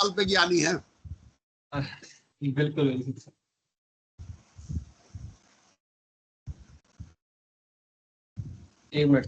अल्प ज्ञानी है। बिल्कुल एक मिनट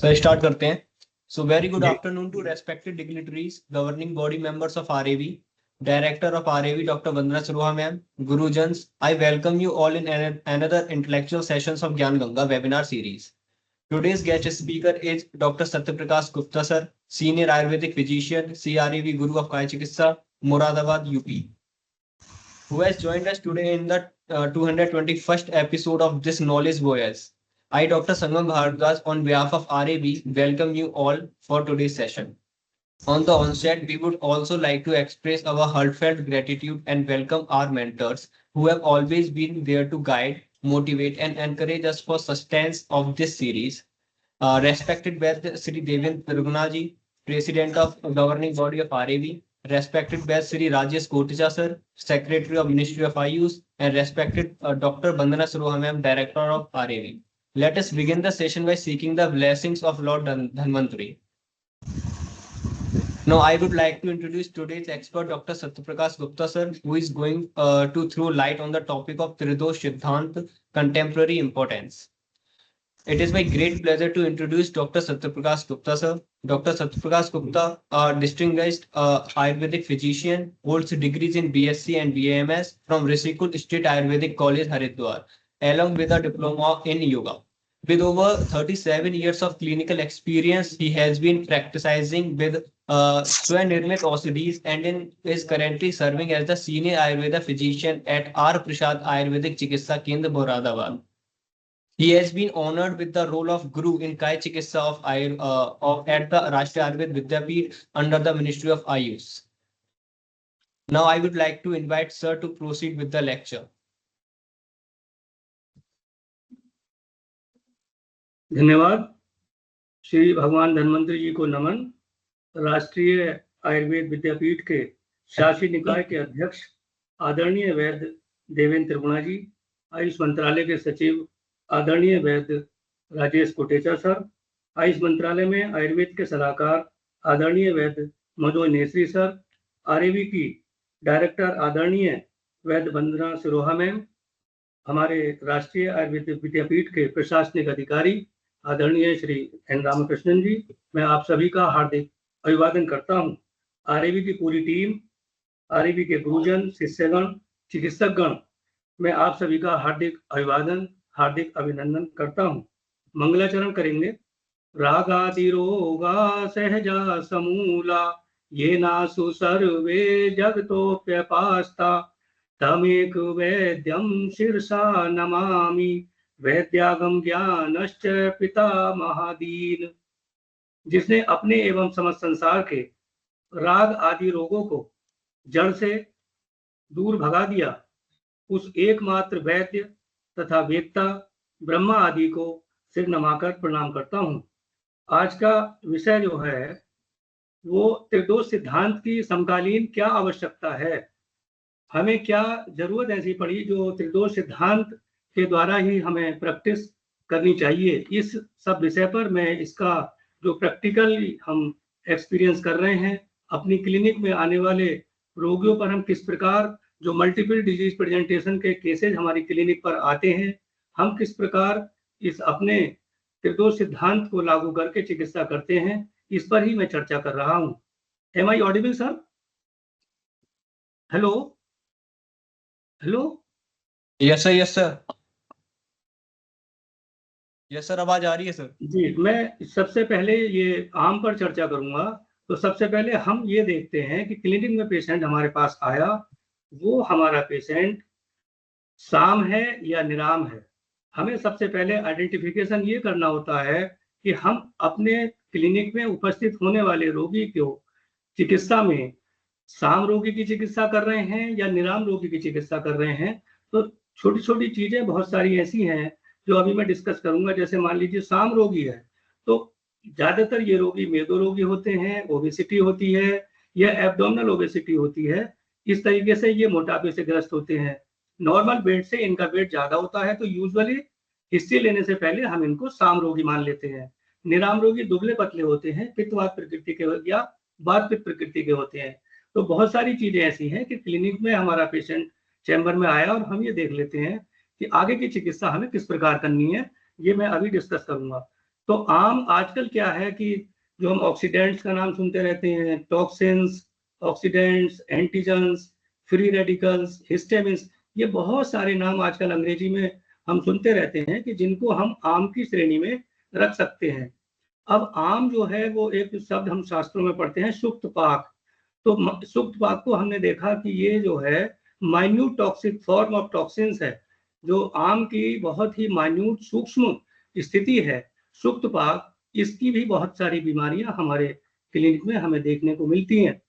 सर स्टार्ट करते हैं। So very good afternoon to respected dignitaries, governing body members of RAV, Director of RAV Dr. Vandana Saruha ma'am, Gurujans, I welcome you all in another intellectual sessions of Gyan Ganga webinar series. Today's guest speaker is Dr. Satyaprakash Gupta sir, Senior Ayurvedic Physician, CRAV Guru of Kaya Chikitsa, Moradabad, UP, who has joined us today in the 221st episode of this knowledge voyage. I, Dr. Sangam Bharadwaj, on behalf of RAB, welcome you all for today's session. On the onset, we would also like to express our heartfelt gratitude and welcome our mentors who have always been there to guide, motivate, and encourage us for sustenance of this series. Respected Sri Devendra Tirugnaji, President of Governing Body of RAB, respected Sri Rajesh Kotecha sir, Secretary of Ministry of Ayush, and respected Dr. Vandana Saruha ma'am, Director of RAB. Let us begin the session by seeking the blessings of Lord Dhanvantari. Now, I would like to introduce today's expert, Dr. Satyaprakash Gupta sir, who is going to throw light on the topic of Tridosh Siddhant, contemporary importance. It is my great pleasure to introduce Dr. Satyaprakash Gupta sir. Dr. Satyaprakash Gupta, a distinguished Ayurvedic physician, holds degrees in BSc and BAMS from Rishikul State Ayurvedic College, Haridwar, along with a diploma in yoga. With over 37 years of clinical experience, he has been practicing with Swanirmit OCDs and is currently serving as the senior Ayurveda physician at R. Prasad Ayurvedic Chikitsa Kendra, Moradabad. He has been honored with the role of Guru in Kaya Chikitsa at the Rashtriya Ayurveda Vidyapeeth under the Ministry of Ayush. Now I would like to invite sir to proceed with the lecture. धन्यवाद। श्री भगवान धन्वंतरी जी को नमन। राष्ट्रीय आयुर्वेद विद्यापीठ के शासी निकाय के अध्यक्ष आदरणीय वैद्य देवेंद्र त्रिगुणा जी, आयुष मंत्रालय के सचिव आदरणीय वैद्य राजेश कोटेचा सर, आयुष मंत्रालय में आयुर्वेद के सलाहकार आदरणीय वैद्य मनोज नेसरी सर, आरएवी की डायरेक्टर आदरणीय वैद्य वंदना सिरोहा मैम, हमारे राष्ट्रीय आयुर्वेद विद्यापीठ के प्रशासनिक अधिकारी आदरणीय श्री एन रामकृष्णन जी, मैं आप सभी का हार्दिक अभिवादन करता हूं। आरएवी की पूरी टीम, आरएवी के गुरुजन, शिष्यगण, चिकित्सकगण, मैं आप सभी का हार्दिक अभिवादन, हार्दिक अभिनंदन करता हूं। मंगलाचरण करेंगे। रागादि रोगा सहजा समूला ये नासु सर्वे जगतोप्यपास्ता तमेक वैद्यम शीर्षा नमामि वैद्यागम ज्ञानश्च पिता महादीन। जिसने अपने एवं समस्त संसार के राग आदि रोगों को जड़ से दूर भगा दिया, उस एकमात्र वैद्य तथा वेत्ता ब्रह्मा आदि को सिर नमाकर प्रणाम करता हूँ। आज का विषय जो है वो त्रिदोष सिद्धांत की समकालीन क्या आवश्यकता है। हमें क्या जरूरत ऐसी पड़ी जो त्रिदोष सिद्धांत के द्वारा ही हमें प्रैक्टिस करनी चाहिए। इस सब विषय पर मैं इसका जो प्रैक्टिकल हम एक्सपीरियंस कर रहे हैं, अपनी क्लिनिक में आने वाले रोगियों पर हम किस प्रकार जो मल्टीपल डिजीज प्रेजेंटेशन के केसेज हमारी क्लिनिक पर आते हैं, हम किस प्रकार इस अपने त्रिदोष सिद्धांत को लागू करके चिकित्सा करते हैं, इस पर ही मैं चर्चा कर रहा हूँ। Am I audible sir? Hello hello. Yes sir, yes sir, yes sir, आवाज आ रही है सर। जी, मैं सबसे पहले ये आम पर चर्चा करूंगा। तो सबसे पहले हम ये देखते हैं कि क्लिनिक में पेशेंट हमारे पास आया, वो हमारा पेशेंट साम है या निराम है। हमें सबसे पहले आइडेंटिफिकेशन ये करना होता है कि हम अपने क्लिनिक में उपस्थित होने वाले रोगी को चिकित्सा में साम रोगी की चिकित्सा कर रहे हैं या निराम रोगी की चिकित्सा कर रहे हैं। तो छोटी छोटी चीजें बहुत सारी ऐसी हैं जो अभी मैं डिस्कस करूंगा। जैसे मान लीजिए साम रोगी है, तो ज्यादातर ये रोगी मेदो रोगी होते हैं, ओबेसिटी होती है या एब्डोमिनल ओबेसिटी होती है। इस तरीके से ये मोटापे से ग्रस्त होते हैं। नॉर्मल वेट से इनका वेट ज्यादा होता है, तो यूजुअली हिस्ट्री लेने से पहले हम इनको साम रोगी मान लेते हैं। निराम रोगी दुबले पतले होते हैं, पित्तवात प्रकृति के या वात पित्त प्रकृति के होते हैं। तो बहुत सारी चीजें ऐसी हैं कि क्लिनिक में हमारा पेशेंट चैम्बर में आया और हम ये देख लेते हैं कि आगे की चिकित्सा हमें किस प्रकार करनी है। ये मैं अभी डिस्कस करूंगा। तो आम आजकल क्या है कि जो हम ऑक्सीडेंट्स का नाम सुनते रहते हैं, toxins, oxidants, antigens, free radicals, histamines, ये बहुत सारे नाम आजकल अंग्रेजी में हम सुनते रहते हैं कि जिनको हम आम की श्रेणी में रख सकते हैं। अब आम जो है वो एक शब्द हम शास्त्रों में पढ़ते हैं, सुक्त पाक। तो सुक्त पाक को हमने देखा कि ये जो है minute toxic form of toxins है, जो आम की बहुत ही माइन्यूट सूक्ष्म स्थिति है। सुक्त पाक, इसकी भी बहुत सारी बीमारियां हमारे क्लिनिक में हमें देखने को मिलती हैं।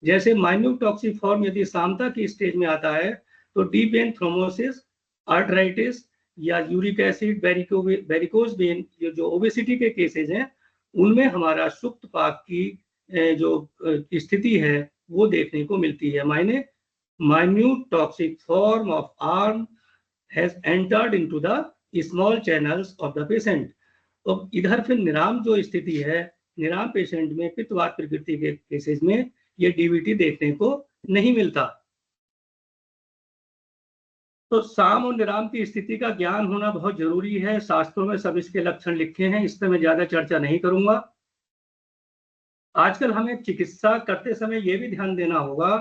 जैसे माइन्यूट टॉक्सिक फॉर्म यदि सामता की स्टेज में आता है तो डीप वेन थ्रोम्बोसिस, आर्थराइटिस या यूरिक एसिड, वेरिकोज वेन, जो ओबेसिटी के केसेज हैं, उनमें हमारा सुक्त पाक की जो स्थिति है वो देखने को मिलती है। मायने minute toxic form of arm has entered into the small channels of the patient। तो इधर फिर निराम जो स्थिति है, निराम पेशेंट में पित्तवात प्रकृति के केसेस में ये डीवीटी देखने को नहीं मिलता। तो साम और निराम की स्थिति का ज्ञान होना बहुत जरूरी है। शास्त्रों में सब इसके लक्षण लिखे हैं, इस पर मैं ज्यादा चर्चा नहीं करूंगा। आजकल हमें चिकित्सा करते समय यह भी ध्यान देना होगा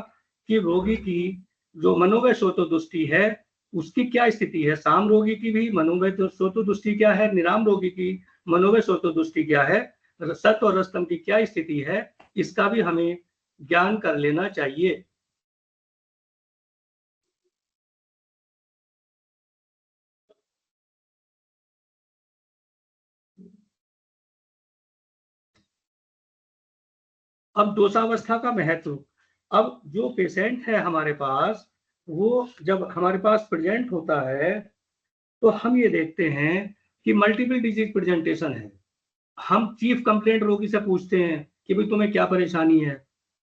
कि रोगी की जो मनोवय सोतो है उसकी क्या स्थिति है। साम रोगी की भी मनोवय सोतो क्या है, निराम रोगी की मनोवय सोतो क्या है, सत्व और रजतम की क्या स्थिति है, इसका भी हमें ज्ञान कर लेना चाहिए। अब दोषावस्था का महत्व। अब जो पेशेंट है हमारे पास, वो जब हमारे पास प्रेजेंट होता है तो हम ये देखते हैं कि मल्टीपल डिजीज प्रेजेंटेशन है। हम चीफ कंप्लेंट रोगी से पूछते हैं कि भाई तुम्हें क्या परेशानी है।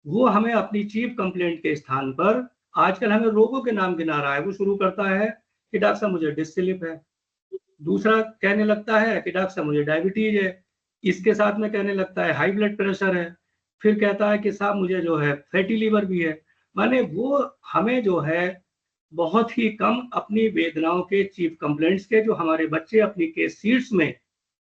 वो हमें अपनी चीफ कंप्लेंट के स्थान पर आजकल हमें रोगों के नाम गिना रहा है। वो शुरू करता है कि डॉक्टर साहब मुझे डिस्क स्लिप है, दूसरा कहने लगता है कि डॉक्टर साहब मुझे डायबिटीज है, इसके साथ में कहने लगता है हाई ब्लड प्रेशर है, फिर कहता है कि साहब मुझे जो है फैटी लीवर भी है। माने वो हमें जो है बहुत ही कम अपनी वेदनाओं के चीफ कंप्लेंट्स के, जो हमारे बच्चे अपनी केस शीट्स में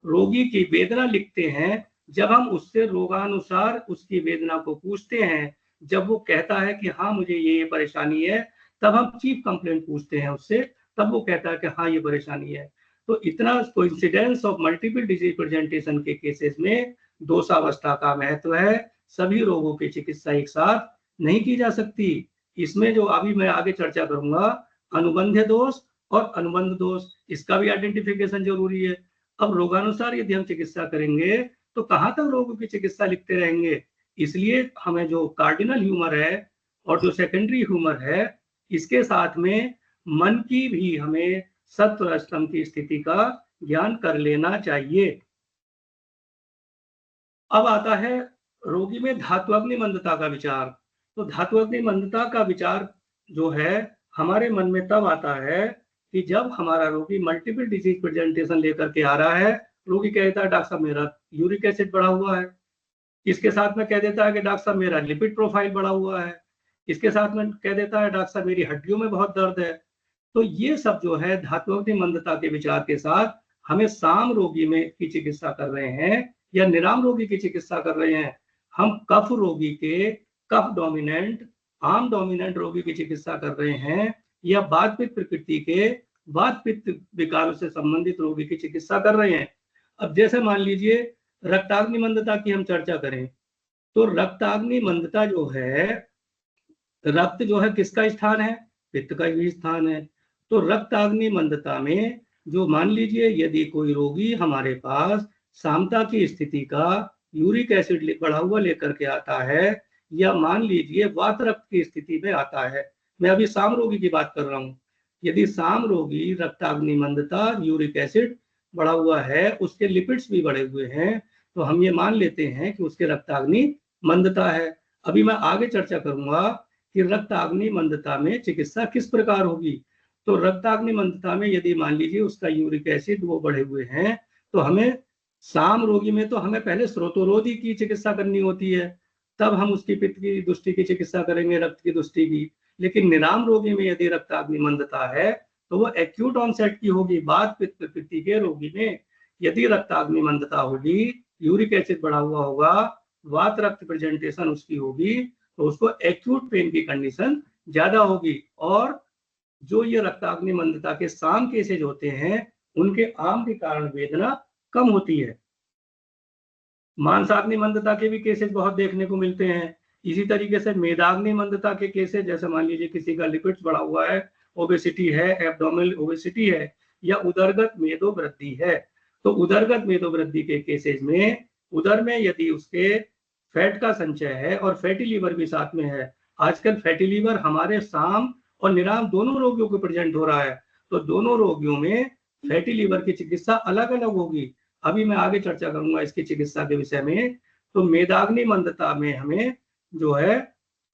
रोगी की वेदना लिखते हैं, जब हम उससे रोगानुसार उसकी वेदना को पूछते हैं, जब वो कहता है कि हाँ मुझे ये परेशानी है, तब हम चीफ कंप्लेंट पूछते हैं उससे, तब वो कहता है कि हाँ ये परेशानी है। तो इतना coincidence of multiple disease presentation के केसेस में दोषावस्था का महत्व है। सभी रोगों की चिकित्सा एक साथ नहीं की जा सकती। इसमें जो अभी मैं आगे चर्चा करूंगा, अनुबंध दोष और अनुबंध दोष, इसका भी आइडेंटिफिकेशन जरूरी है। अब रोगानुसार यदि हम चिकित्सा करेंगे तो कहाँ तक रोगों की चिकित्सा लिखते रहेंगे। इसलिए हमें जो कार्डिनल ह्यूमर है और जो सेकेंडरी ह्यूमर है, इसके साथ में मन की भी हमें सत्व रजतम की स्थिति का ज्ञान कर लेना चाहिए। अब आता है रोगी में धात्वग्नि मंदता का विचार। तो धात्वग्नि मंदता का विचार जो है हमारे मन में तब आता है कि जब हमारा रोगी मल्टीपल डिजीज प्रेजेंटेशन लेकर के आ रहा है। रोगी कह देता है डॉक्टर साहब मेरा यूरिक एसिड बढ़ा हुआ है, इसके साथ में कह देता है कि डॉक्टर साहब मेरा लिपिड प्रोफाइल बढ़ा हुआ है, इसके साथ में कह देता है डॉक्टर साहब मेरी हड्डियों में बहुत दर्द है। तो ये सब जो है धात्वग्नि मंदता के विचार के साथ हमें साम रोगी में की चिकित्सा कर रहे हैं या निराम रोगी की चिकित्सा कर रहे हैं। हम कफ रोगी के कफ डोमिनेंट आम डोमिनेंट रोगी की चिकित्सा कर रहे हैं या वात पित्त प्रकृति के वात पित्त विकारों से संबंधित रोगी की चिकित्सा कर रहे हैं। अब जैसे मान लीजिए रक्ताग्नि मंदता की हम चर्चा करें तो रक्ताग्नि मंदता जो है, रक्त जो है किसका स्थान है? पित्त का भी स्थान है। तो रक्ताग्नि मंदता में जो मान लीजिए यदि कोई रोगी हमारे पास सामता की स्थिति का यूरिक एसिड बढ़ा हुआ लेकर के आता है या मान लीजिए वात रक्त की स्थिति में आता है, मैं अभी साम रोगी की बात कर रहा हूँ। यदि साम रोगी रक्ताग्नि मंदता यूरिक एसिड बढ़ा हुआ है, उसके लिपिड्स भी बढ़े हुए हैं, तो हम ये मान लेते हैं कि उसके रक्ताग्नि मंदता है। अभी मैं आगे चर्चा करूंगा कि रक्ताग्नि मंदता में चिकित्सा किस प्रकार होगी। तो रक्ताग्नि मंदता में यदि मान लीजिए उसका यूरिक एसिड वो बढ़े हुए हैं, तो हमें साम रोगी में तो हमें पहले स्रोतोरोधी की चिकित्सा करनी होती है, तब हम उसकी पित्त की दुष्टि की चिकित्सा करेंगे, रक्त की दुष्टि की। लेकिन निराम रोगी में यदि रक्ताग्नि मंदता है तो वो एक्यूट ऑनसेट की होगी। वात पित्त प्रकृति के रोगी में यदि रक्ताग्नि मंदता होगी, यूरिक एसिड बढ़ा हुआ होगा, वात रक्त प्रेजेंटेशन उसकी होगी, तो उसको एक्यूट पेन की कंडीशन ज्यादा होगी। और जो ये रक्ताग्नि मंदता के साम केसेज होते हैं उनके आम के कारण वेदना कम होती है। मांसाग्नि मंदता के भी केसेस बहुत देखने को मिलते हैं। इसी तरीके से मेदाग्नि मंदता के केसेस, जैसे मान लीजिए किसी का लिपिड्स बढ़ा हुआ है, ओबेसिटी है, एब्डोमिनल ओबेसिटी है या उदरगत मेदो वृद्धि है, तो उदरगत मेदो वृद्धि के केसेस में उदर में यदि उसके फैट का संचय है और फैटी लीवर भी साथ में है, आजकल फैटी लीवर हमारे साम और निराम दोनों रोगियों को प्रेजेंट हो रहा है, तो दोनों रोगियों में फैटी लीवर की चिकित्सा अलग अलग होगी। अभी मैं आगे चर्चा करूंगा इसकी चिकित्सा के विषय में। तो मेदाग्नि मंदता में हमें जो है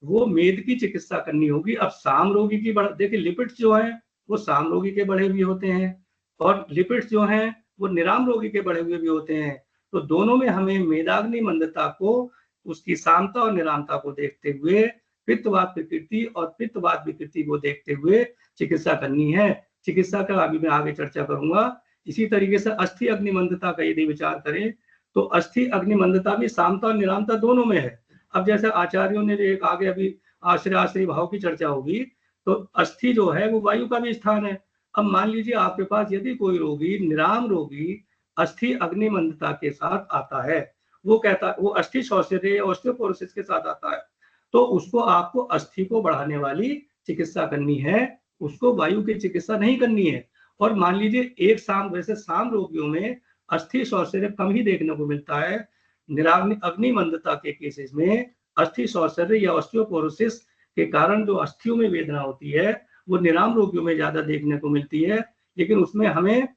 वो मेद की चिकित्सा करनी होगी। अब साम रोगी की देखिए लिपिड्स जो है वो साम रोगी के बढ़े हुए होते हैं और लिपिड्स जो हैं वो निराम रोगी के बढ़े हुए भी होते हैं। तो दोनों में हमें मेदाग्नि मंदता को उसकी सामता और निरामता को देखते हुए पित्तवात प्रकृति और पित्तवात विकृति को देखते हुए चिकित्सा करनी है। चिकित्सा का अभी मैं आगे चर्चा करूंगा। इसी तरीके से अस्थि अग्नि मंदता का यदि विचार करें तो अस्थि अग्नि मंदता भी सामता और निरामता दोनों में है। अब जैसे आचार्यों ने एक आगे अभी आश्रय आश्रय भाव की चर्चा होगी, तो अस्थि जो है वो वायु का भी स्थान है। अब मान लीजिए आपके पास यदि कोई रोगी निराम रोगी अस्थि अग्नि मंदता के साथ आता है, वो कहता है वो अस्थि शौचर्य ऑस्टियोपोरोसिस के साथ आता है, तो उसको आपको अस्थि को बढ़ाने वाली चिकित्सा करनी है, उसको वायु की चिकित्सा नहीं करनी है। और मान लीजिए एक साम, वैसे साम रोगियों में अस्थि शौचर्य कम ही देखने को मिलता है। निराग्नि अग्नि मंदता के केसेस में अस्थि शौचर्य या ऑस्टियोपोरोसिस के कारण जो अस्थियों में वेदना होती है वो निराम रोगियों में ज्यादा देखने को मिलती है, लेकिन उसमें हमें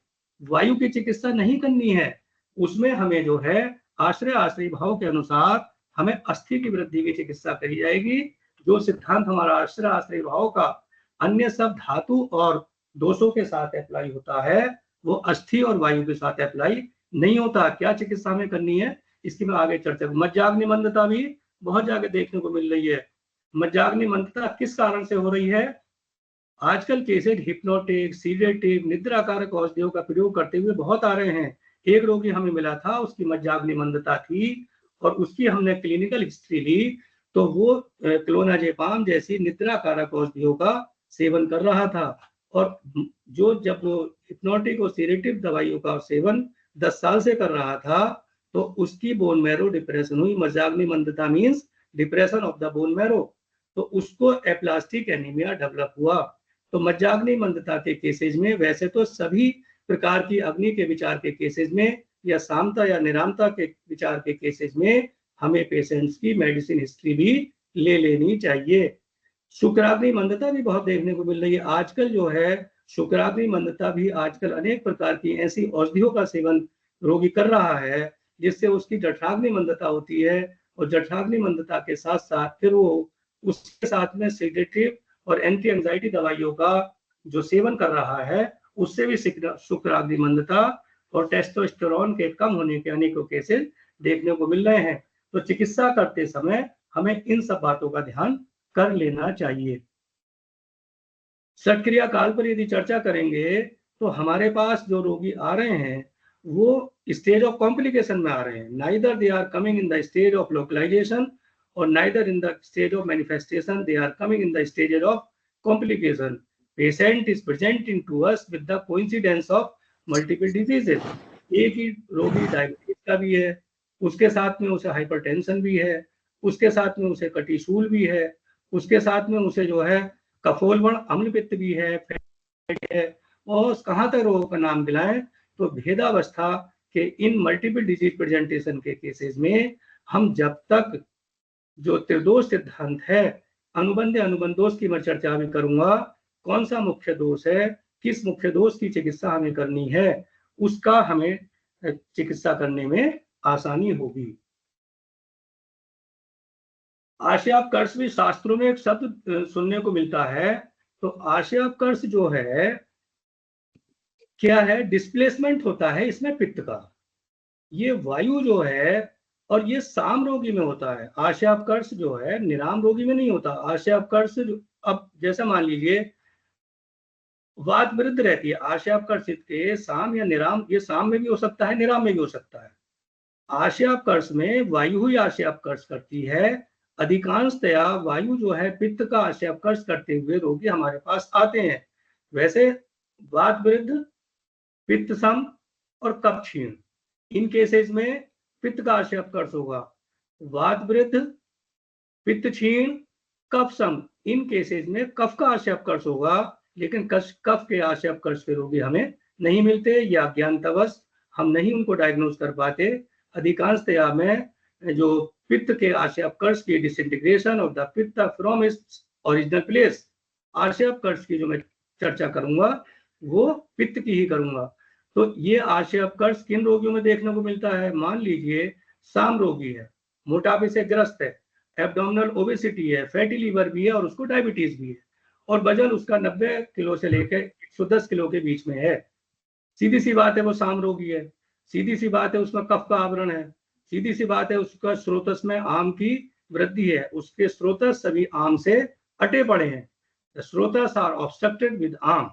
वायु की चिकित्सा नहीं करनी है। उसमें हमें जो है आश्रय आश्रय भाव के अनुसार हमें अस्थि की वृद्धि की चिकित्सा करी जाएगी। जो सिद्धांत हमारा आश्रय आश्रय भाव का अन्य सब धातु और दोषों के साथ अप्लाई होता है, वो अस्थि और वायु के साथ अप्लाई नहीं होता। क्या चिकित्सा में करनी है इसकी मैं आगे चर्चा। मज्जाग्नि मंदता भी बहुत जगह देखने को मिल रही है। मज्जाग्नि मंदता किस कारण से हो रही है? आजकल केसेस हिप्नोटिक, सीडेटिव, निद्रा कारक औषधियों का प्रयोग करते हुए बहुत आ रहे हैं। एक रोगी हमें मिला था, उसकी मज्जाग्नि मंदता थी और उसकी हमने क्लिनिकल हिस्ट्री ली, तो वो क्लोनाजेपाम जैसी निद्रा कारक औषधियों का सेवन कर रहा था। और जो जब वो हिप्नोटिक और सीडेटिव दवाइयों का सेवन 10 साल से कर रहा था, तो उसकी बोन मैरो डिप्रेशन हुई। मज्जाग्नि मंदता means depression of the bone marrow, तो उसको एप्लास्टिक एनीमिया डेवलप हुआ। तो मज्जाग्नि मंदता के केसेज में वैसे तो सभी प्रकार की अग्नि के विचार के केसेज में या सामता या निरामता के विचार के केसेज में हमें पेशेंट्स की मेडिसिन हिस्ट्री भी ले लेनी चाहिए। शुक्राग्नि मंदता भी बहुत देखने को मिल रही है आजकल। जो है शुक्राग्नि मंदता भी आजकल अनेक प्रकार की ऐसी औषधियों का सेवन रोगी कर रहा है जिससे उसकी जठराग्नि मंदता होती है, और जठराग्नि मंदता के साथ साथ फिर वो उसके साथ में सेडेटिव और एंटी एंजाइटी दवाइयों का जो सेवन कर रहा है उससे भी शुक्राग्नि मंदता और टेस्टोस्टेरोन के कम होने के अनेकों केसेस देखने को मिल रहे हैं। तो चिकित्सा करते समय हमें इन सब बातों का ध्यान कर लेना चाहिए। षटक्रिया काल पर यदि चर्चा करेंगे तो हमारे पास जो रोगी आ रहे हैं वो स्टेज ऑफ कॉम्प्लिकेशन में आ रहे हैं। Neither they are coming in the stage of localisation और neither in the stage of manifestation, they are coming in the stage of complication. Patient is presenting to us with the coincidence of multiple diseases. एक ही रोगी diabetes का भी है, उसके साथ में उसे हाइपरटेंशन भी है, उसके साथ में उसे कटिशूल भी है, उसके साथ में उसे जो है कफोलवण अम्ल पित्त भी है और कहाँ तक रोग का नाम दिलाएं। तो भेदावस्था के इन मल्टीपल डिजीज प्रेजेंटेशन के केसेस में हम जब तक जो त्रिदोष सिद्धांत है, अनुबंध दोष की मैं चर्चा भी करूंगा, कौन सा मुख्य दोष है, किस मुख्य दोष की चिकित्सा हमें करनी है, उसका हमें चिकित्सा करने में आसानी होगी। आशयापकर्ष भी शास्त्रों में एक शब्द सुनने को मिलता है। तो आशयापकर्ष जो है क्या है, डिस्प्लेसमेंट होता है इसमें पित्त का। ये वायु जो है और ये साम रोगी में होता है। आशयापकर्ष जो है निराम रोगी में नहीं होता। आशयापकर्ष अब जैसे मान लीजिए वात वृद्ध रहती है, आशयापकर्षित के साम या निराम, ये साम में भी हो सकता है, निराम में भी हो सकता है। आशयापकर्ष में वायु ही आशयापकर्ष करती है। अधिकांशतया वायु जो है पित्त का आशयापकर्ष करते हुए रोगी हमारे पास आते हैं। वैसे वात वृद्ध, पित्त सम और कफ क्षीण, इन केसेस में पित्त का आशयापकर्ष होगा। वात वृद्ध, पित्त क्षीण, कफ सम, इन केसेस में कफ का आशयापकर्ष होगा। लेकिन कफ के आशयापकर्ष के रोगी हमें नहीं मिलते या अज्ञानतावश हम नहीं उनको डायग्नोज कर पाते। अधिकांशतया में जो पित्त के आशयापकर्ष की डिसइंटीग्रेशन ऑफ द पित्त फ्रॉम इट्स ओरिजिनल प्लेस, आशयापकर्ष की जो मैं चर्चा करूंगा वो पित्त की ही करूंगा। तो ये आशयापकर्ष किन रोगियों में देखने को मिलता है? मान लीजिए साम रोगी है, मोटापे से ग्रस्त है, एब्डोमिनल ओबेसिटी है, फैटी लीवर भी है और उसको डायबिटीज भी है और वजन उसका 90 किलो से लेकर 110 किलो के बीच में है। सीधी सी बात है वो साम रोगी है, सीधी सी बात है उसमें कफ का आवरण है, सीधी सी बात है उसका स्रोतस में आम की वृद्धि है, उसके स्रोतस सभी आम से अटे पड़े हैं। The स्रोतस आर ऑब्स्ट्रक्टेड विद आम।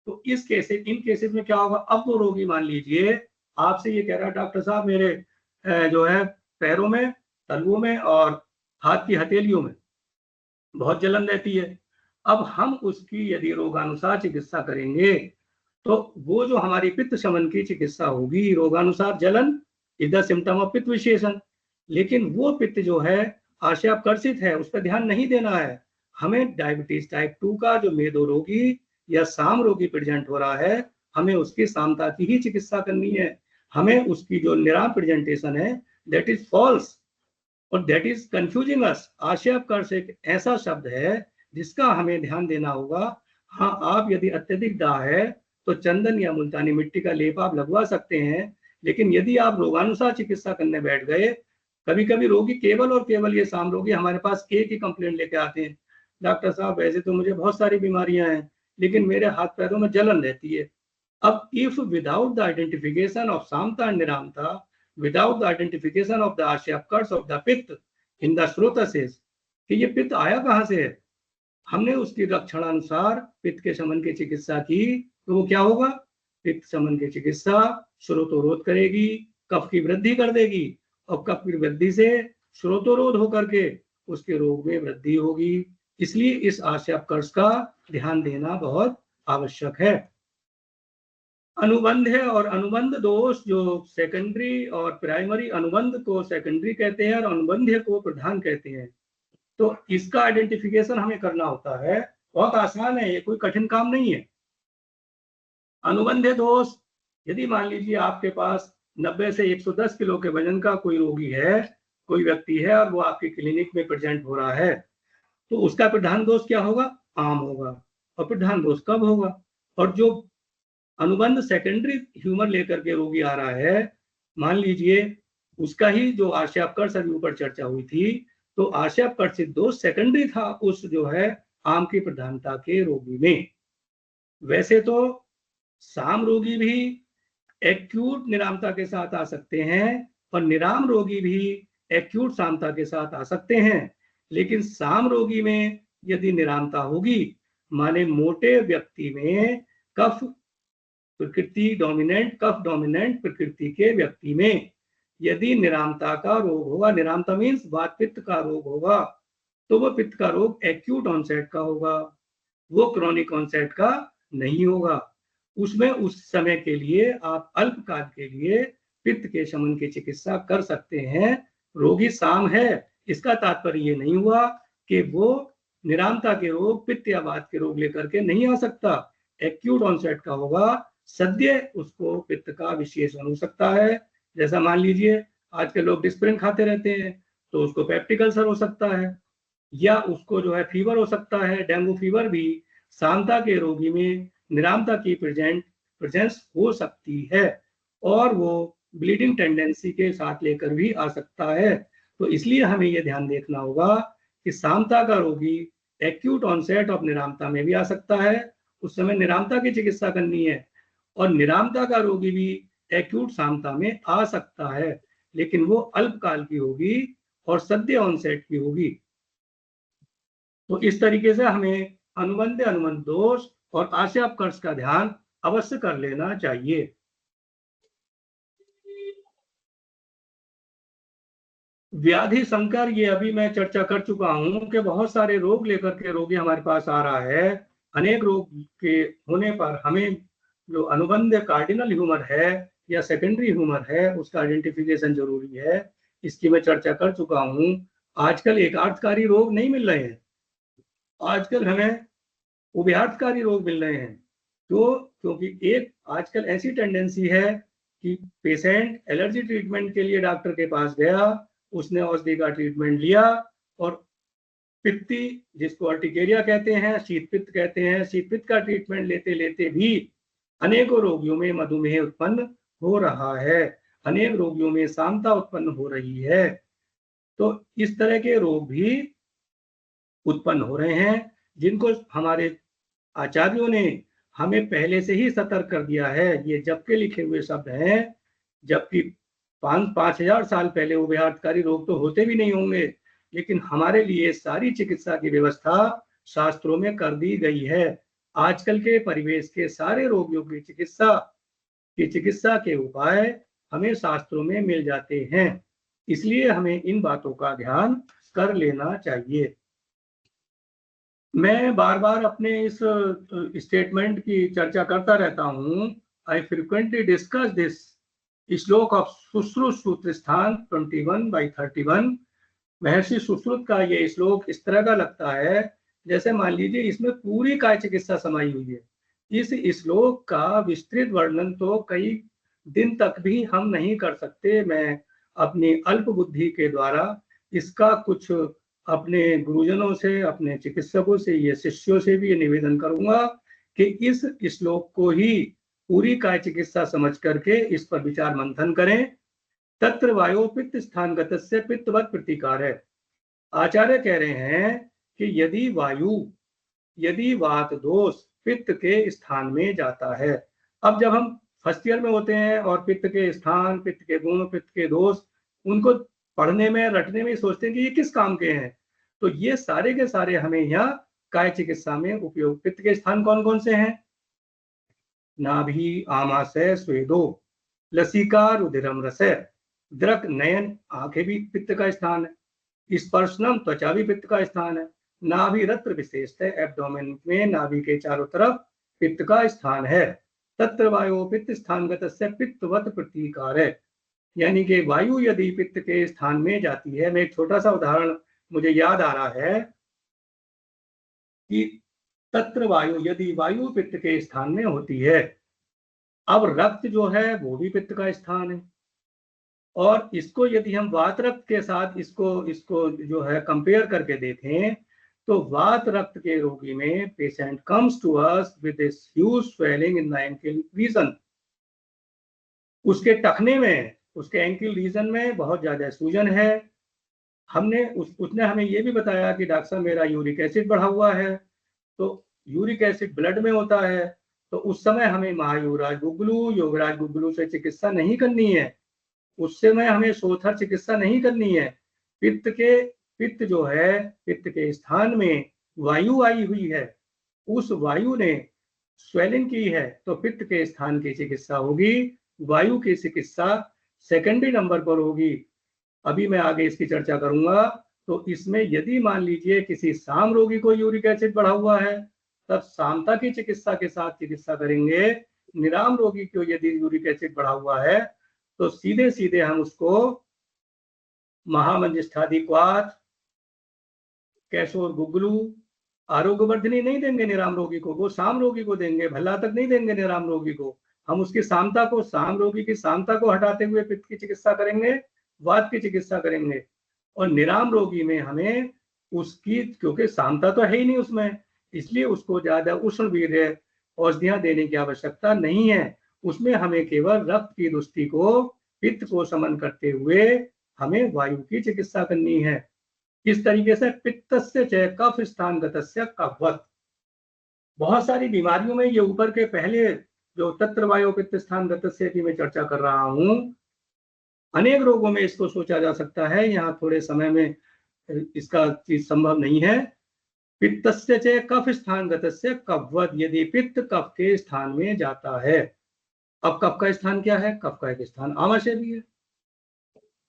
तो इन केसेस में क्या होगा? अब वो रोगी मान लीजिए आपसे ये कह रहा है डॉक्टर साहब मेरे जो है पैरों में, तलुओं में और हाथ की हथेलियों में बहुत जलन रहती है। अब हम उसकी यदि रोगानुसार चिकित्सा करेंगे तो वो जो हमारी पित्त शमन की चिकित्सा होगी, रोगानुसार जलन इज द सिम्टम ऑफ पित्त विशेषण। लेकिन वो पित्त जो है आशयापकर्षित है, उस पर ध्यान नहीं देना है। हमें डायबिटीज टाइप 2 का जो मेदो रोगी या साम रोगी प्रेजेंट हो रहा है, हमें उसकी सामता की ही चिकित्सा करनी है। हमें उसकी जो निराम प्रेजेंटेशन है दैट इज फॉल्स और दैट इज कंफ्यूजिंग अस। आशयापकर्ष एक ऐसा शब्द है जिसका हमें ध्यान देना होगा। हाँ, आप यदि अत्यधिक दाह है तो चंदन या मुल्तानी मिट्टी का लेप आप लगवा सकते हैं। लेकिन यदि आप रोगानुसार चिकित्सा करने बैठ गए, कभी कभी रोगी केवल और केवल ये साम रोगी हमारे पास एक ही कंप्लेंट लेके आते हैं, डॉक्टर साहब वैसे तो मुझे बहुत सारी बीमारियां हैं लेकिन मेरे हाथ पैरों में जलन रहती है। अब if without the identification of samata and niramata, without the identification of the ashayapakarsha of the pitta in the स्रोतसेस, कि ये पित्त आया कहाँ से है, हमने उसकी लक्षणानुसार पित्त के शमन की चिकित्सा की, तो वो क्या होगा? पित्त शमन की चिकित्सा श्रोतोरोध करेगी, कफ की वृद्धि कर देगी और कफ की वृद्धि से श्रोतोरोध होकर के उसके रोग में वृद्धि होगी। इसलिए इस आशयापकर्ष का ध्यान देना बहुत आवश्यक है। अनुबंध है और अनुबंध दोष जो सेकेंडरी और प्राइमरी, अनुबंध को सेकेंडरी कहते हैं और अनुबंध को प्रधान कहते हैं। तो इसका आइडेंटिफिकेशन हमें करना होता है, बहुत आसान है, ये कोई कठिन काम नहीं है। अनुबंध दोष, यदि मान लीजिए आपके पास 90 से 110 किलो के वजन का कोई रोगी है, कोई व्यक्ति है और वो आपके क्लिनिक में प्रेजेंट हो रहा है, तो उसका प्रधान दोष क्या होगा? आम होगा। और प्रधान दोष कब होगा? और जो अनुबंध सेकेंडरी ह्यूमर लेकर के रोगी आ रहा है, मान लीजिए उसका ही जो आशयापकर्ष अभी ऊपर चर्चा हुई थी, तो आशयापकर्षित दोष सेकेंडरी था उस जो है आम की प्रधानता के रोगी में। वैसे तो साम रोगी भी एक्यूट निरामता के साथ आ सकते हैं और निराम रोगी भी एक्यूट सामता के साथ आ सकते हैं, लेकिन साम रोगी में यदि निरामता होगी, माने मोटे व्यक्ति में कफ डोमिनेंट प्रकृति के व्यक्ति में यदि निरामता का रोग होगा, निरामता मीन्स वात पित्त का रोग होगा, तो वो पित्त का रोग एक्यूट ऑनसेट का होगा, वो क्रॉनिक ऑनसेट का नहीं होगा। उसमें उस समय के लिए आप अल्पकाल के लिए पित्त के शमन की चिकित्सा कर सकते हैं। रोगी साम है, इसका तात्पर्य ये नहीं हुआ कि वो निरामता के रोग, पित्त या वात के रोग लेकर के नहीं आ सकता। एक्यूट ऑनसेट का होगा, सद्य उसको पित्त का विशेषण हो सकता है। जैसा मान लीजिए आज के लोग डिस्प्रिन खाते रहते हैं, तो उसको पेप्टिक अल्सर हो सकता है, या उसको जो है फीवर हो सकता है। डेंगू फीवर भी सामता के रोगी में निरामता की प्रेजेंस हो सकती है और वो ब्लीडिंग टेंडेंसी के साथ लेकर भी आ सकता है। तो इसलिए हमें ये ध्यान देखना होगा कि सामता का रोगी एक्यूट ऑनसेट ऑफ निरामता में भी आ सकता है, उस समय निरामता की चिकित्सा करनी है, और निरामता का रोगी भी एक्यूट सामता में आ सकता है, लेकिन वो अल्पकाल की होगी और सद्य ऑनसेट की होगी। तो इस तरीके से हमें अनुबंध दोष और आशयापकर्ष का ध्यान अवश्य कर लेना चाहिए। व्याधि संकर, ये अभी मैं चर्चा कर चुका हूं कि बहुत सारे रोग लेकर के रोगी हमारे पास आ रहा है। अनेक रोग के होने पर हमें जो अनुबंध कार्डिनल ह्यूमर है या सेकेंडरी ह्यूमर है, उसका आइडेंटिफिकेशन जरूरी है। इसकी मैं चर्चा कर चुका हूं। आजकल एकार्थकारी रोग नहीं मिल रहे हैं, आजकल हमें उभयार्थकारी रोग मिल रहे हैं। तो क्योंकि एक आजकल ऐसी टेंडेंसी है कि पेशेंट एलर्जी ट्रीटमेंट के लिए डॉक्टर के पास गया, उसने औषधि का ट्रीटमेंट लिया और पित्ती, जिसको अर्टिकेरिया कहते हैं, शीत पित्त कहते हैं, शीत पित्त का ट्रीटमेंट लेते लेते भी अनेकों रोगियों में मधुमेह उत्पन्न हो रहा है, अनेक रोगियों में सामता उत्पन्न हो रही है। तो इस तरह के रोग भी उत्पन्न हो रहे हैं, जिनको हमारे आचार्यों ने हमें पहले से ही सतर्क कर दिया है। ये जब के लिखे हुए शब्द हैं, जबकि 5,000 साल पहले उभयार्थकारी रोग तो होते भी नहीं होंगे, लेकिन हमारे लिए सारी चिकित्सा की व्यवस्था शास्त्रों में कर दी गई है। आजकल के परिवेश के सारे रोगियों की चिकित्सा के उपाय हमें शास्त्रों में मिल जाते हैं, इसलिए हमें इन बातों का ध्यान कर लेना चाहिए। मैं बार बार अपने इस स्टेटमेंट की चर्चा करता रहता हूँ। आई फ्रिक्वेंटली डिस्कस दिस श्लोक ऑफ सुश्रुत सूत्र स्थान 21/31। महर्षि सुश्रुत का ये श्लोक इस तरह का लगता है जैसे मान लीजिए इसमें पूरी काय चिकित्सा समाई हुई है। इस श्लोक का विस्तृत वर्णन तो कई दिन तक भी हम नहीं कर सकते। मैं अपनी अल्प बुद्धि के द्वारा इसका कुछ अपने गुरुजनों से, अपने चिकित्सकों से, ये शिष्यों से भी ये निवेदन करूंगा कि इस श्लोक को ही पूरी काय चिकित्सा समझ करके इस पर विचार मंथन करें। तत्र वायो पित्त स्थान गतस्य पित्तवत प्रतिकार है। आचार्य कह रहे हैं कि यदि वात दोष पित्त के स्थान में जाता है। अब जब हम फर्स्ट ईयर में होते हैं और पित्त के स्थान, पित्त के गुण, पित्त के दोष, उनको पढ़ने में, रटने में सोचते हैं कि ये किस काम के हैं, तो ये सारे के सारे हमें यहाँ काय चिकित्सा में उपयोग। पित्त के स्थान कौन कौन से हैं? नाभि, आमाशय, स्वेदो, लसिका, रुधिरम रसय, दृक, नयन, आंखें भी पित्त का स्थान है। स्पर्शनम, त्वचा भी पित्त का स्थान है। नाभि रत्र विशेषतः एब्डोमेन में नाभि के चारों तरफ पित्त का स्थान है। तत्र वायो पित्त स्थान गतस्य पित्तवत प्रतीकार है, यानी कि वायु यदि पित्त के स्थान में जाती है। मैं एक छोटा सा उदाहरण मुझे याद आ रहा है कि तत्र वायु, यदि वायु पित्त के स्थान में होती है, अब रक्त जो है वो भी पित्त का स्थान है, और इसको यदि हम वात रक्त के साथ इसको जो है कंपेयर करके देखें, तो वात रक्त के रोगी में patient comes to us with this huge swelling in the ankle region. उसके टखने में, उसके एंकिल रीजन में बहुत ज्यादा सूजन है। उसने हमें ये भी बताया कि डॉक्टर साहब मेरा यूरिक एसिड बढ़ा हुआ है, तो यूरिक एसिड ब्लड में होता है, तो उस समय हमें महायुवराज गुग्गलू, योगराज गुग्गलू से चिकित्सा नहीं करनी है, उस समय हमें सोथर चिकित्सा नहीं करनी है। पित्त जो है, पित्त के स्थान में वायु आई हुई है, उस वायु ने स्वेलिंग की है, तो पित्त के स्थान की चिकित्सा होगी, वायु की चिकित्सा सेकेंडरी नंबर पर होगी। अभी मैं आगे इसकी चर्चा करूंगा। तो इसमें यदि मान लीजिए किसी साम रोगी को यूरिक एसिड बढ़ा हुआ है, तब सामता की चिकित्सा के साथ चिकित्सा करेंगे। निराम रोगी को यदि यूरिक एसिड बढ़ा हुआ है, तो सीधे सीधे हम उसको महामंजिष्ठादि क्वाथ, कैशोर गुग्गलू, आरोग्यवर्धिनी नहीं देंगे निराम रोगी को, वो साम रोगी को देंगे, भल्ला तक नहीं देंगे निराम रोगी को। हम उसकी सामता को, साम रोगी की सामता को हटाते हुए पित्त की चिकित्सा करेंगे, वात की चिकित्सा करेंगे। और निराम रोगी में हमें उसकी, क्योंकि सामता तो है ही नहीं उसमें, इसलिए उसको ज्यादा उष्ण वीर्य औषधियां देने की आवश्यकता नहीं है। उसमें हमें केवल रक्त की दुष्टि को, पित्त को शमन करते हुए हमें वायु की चिकित्सा करनी है। इस तरीके से पित्तस्य च कफ स्थान गतस्य कफवत, बहुत सारी बीमारियों में ये ऊपर के पहले जो तत्र वायु पित्त स्थान गतस्य की मैं चर्चा कर रहा हूं, अनेक रोगों में इसको सोचा जा सकता है। यहाँ थोड़े समय में इसका चीज संभव नहीं है। पित्तस्य च कफ स्थान गतस्य कफवत, यदि पित्त कफ के स्थान में जाता है। अब कफ का स्थान क्या है? कफ का एक स्थान आमाशय भी है।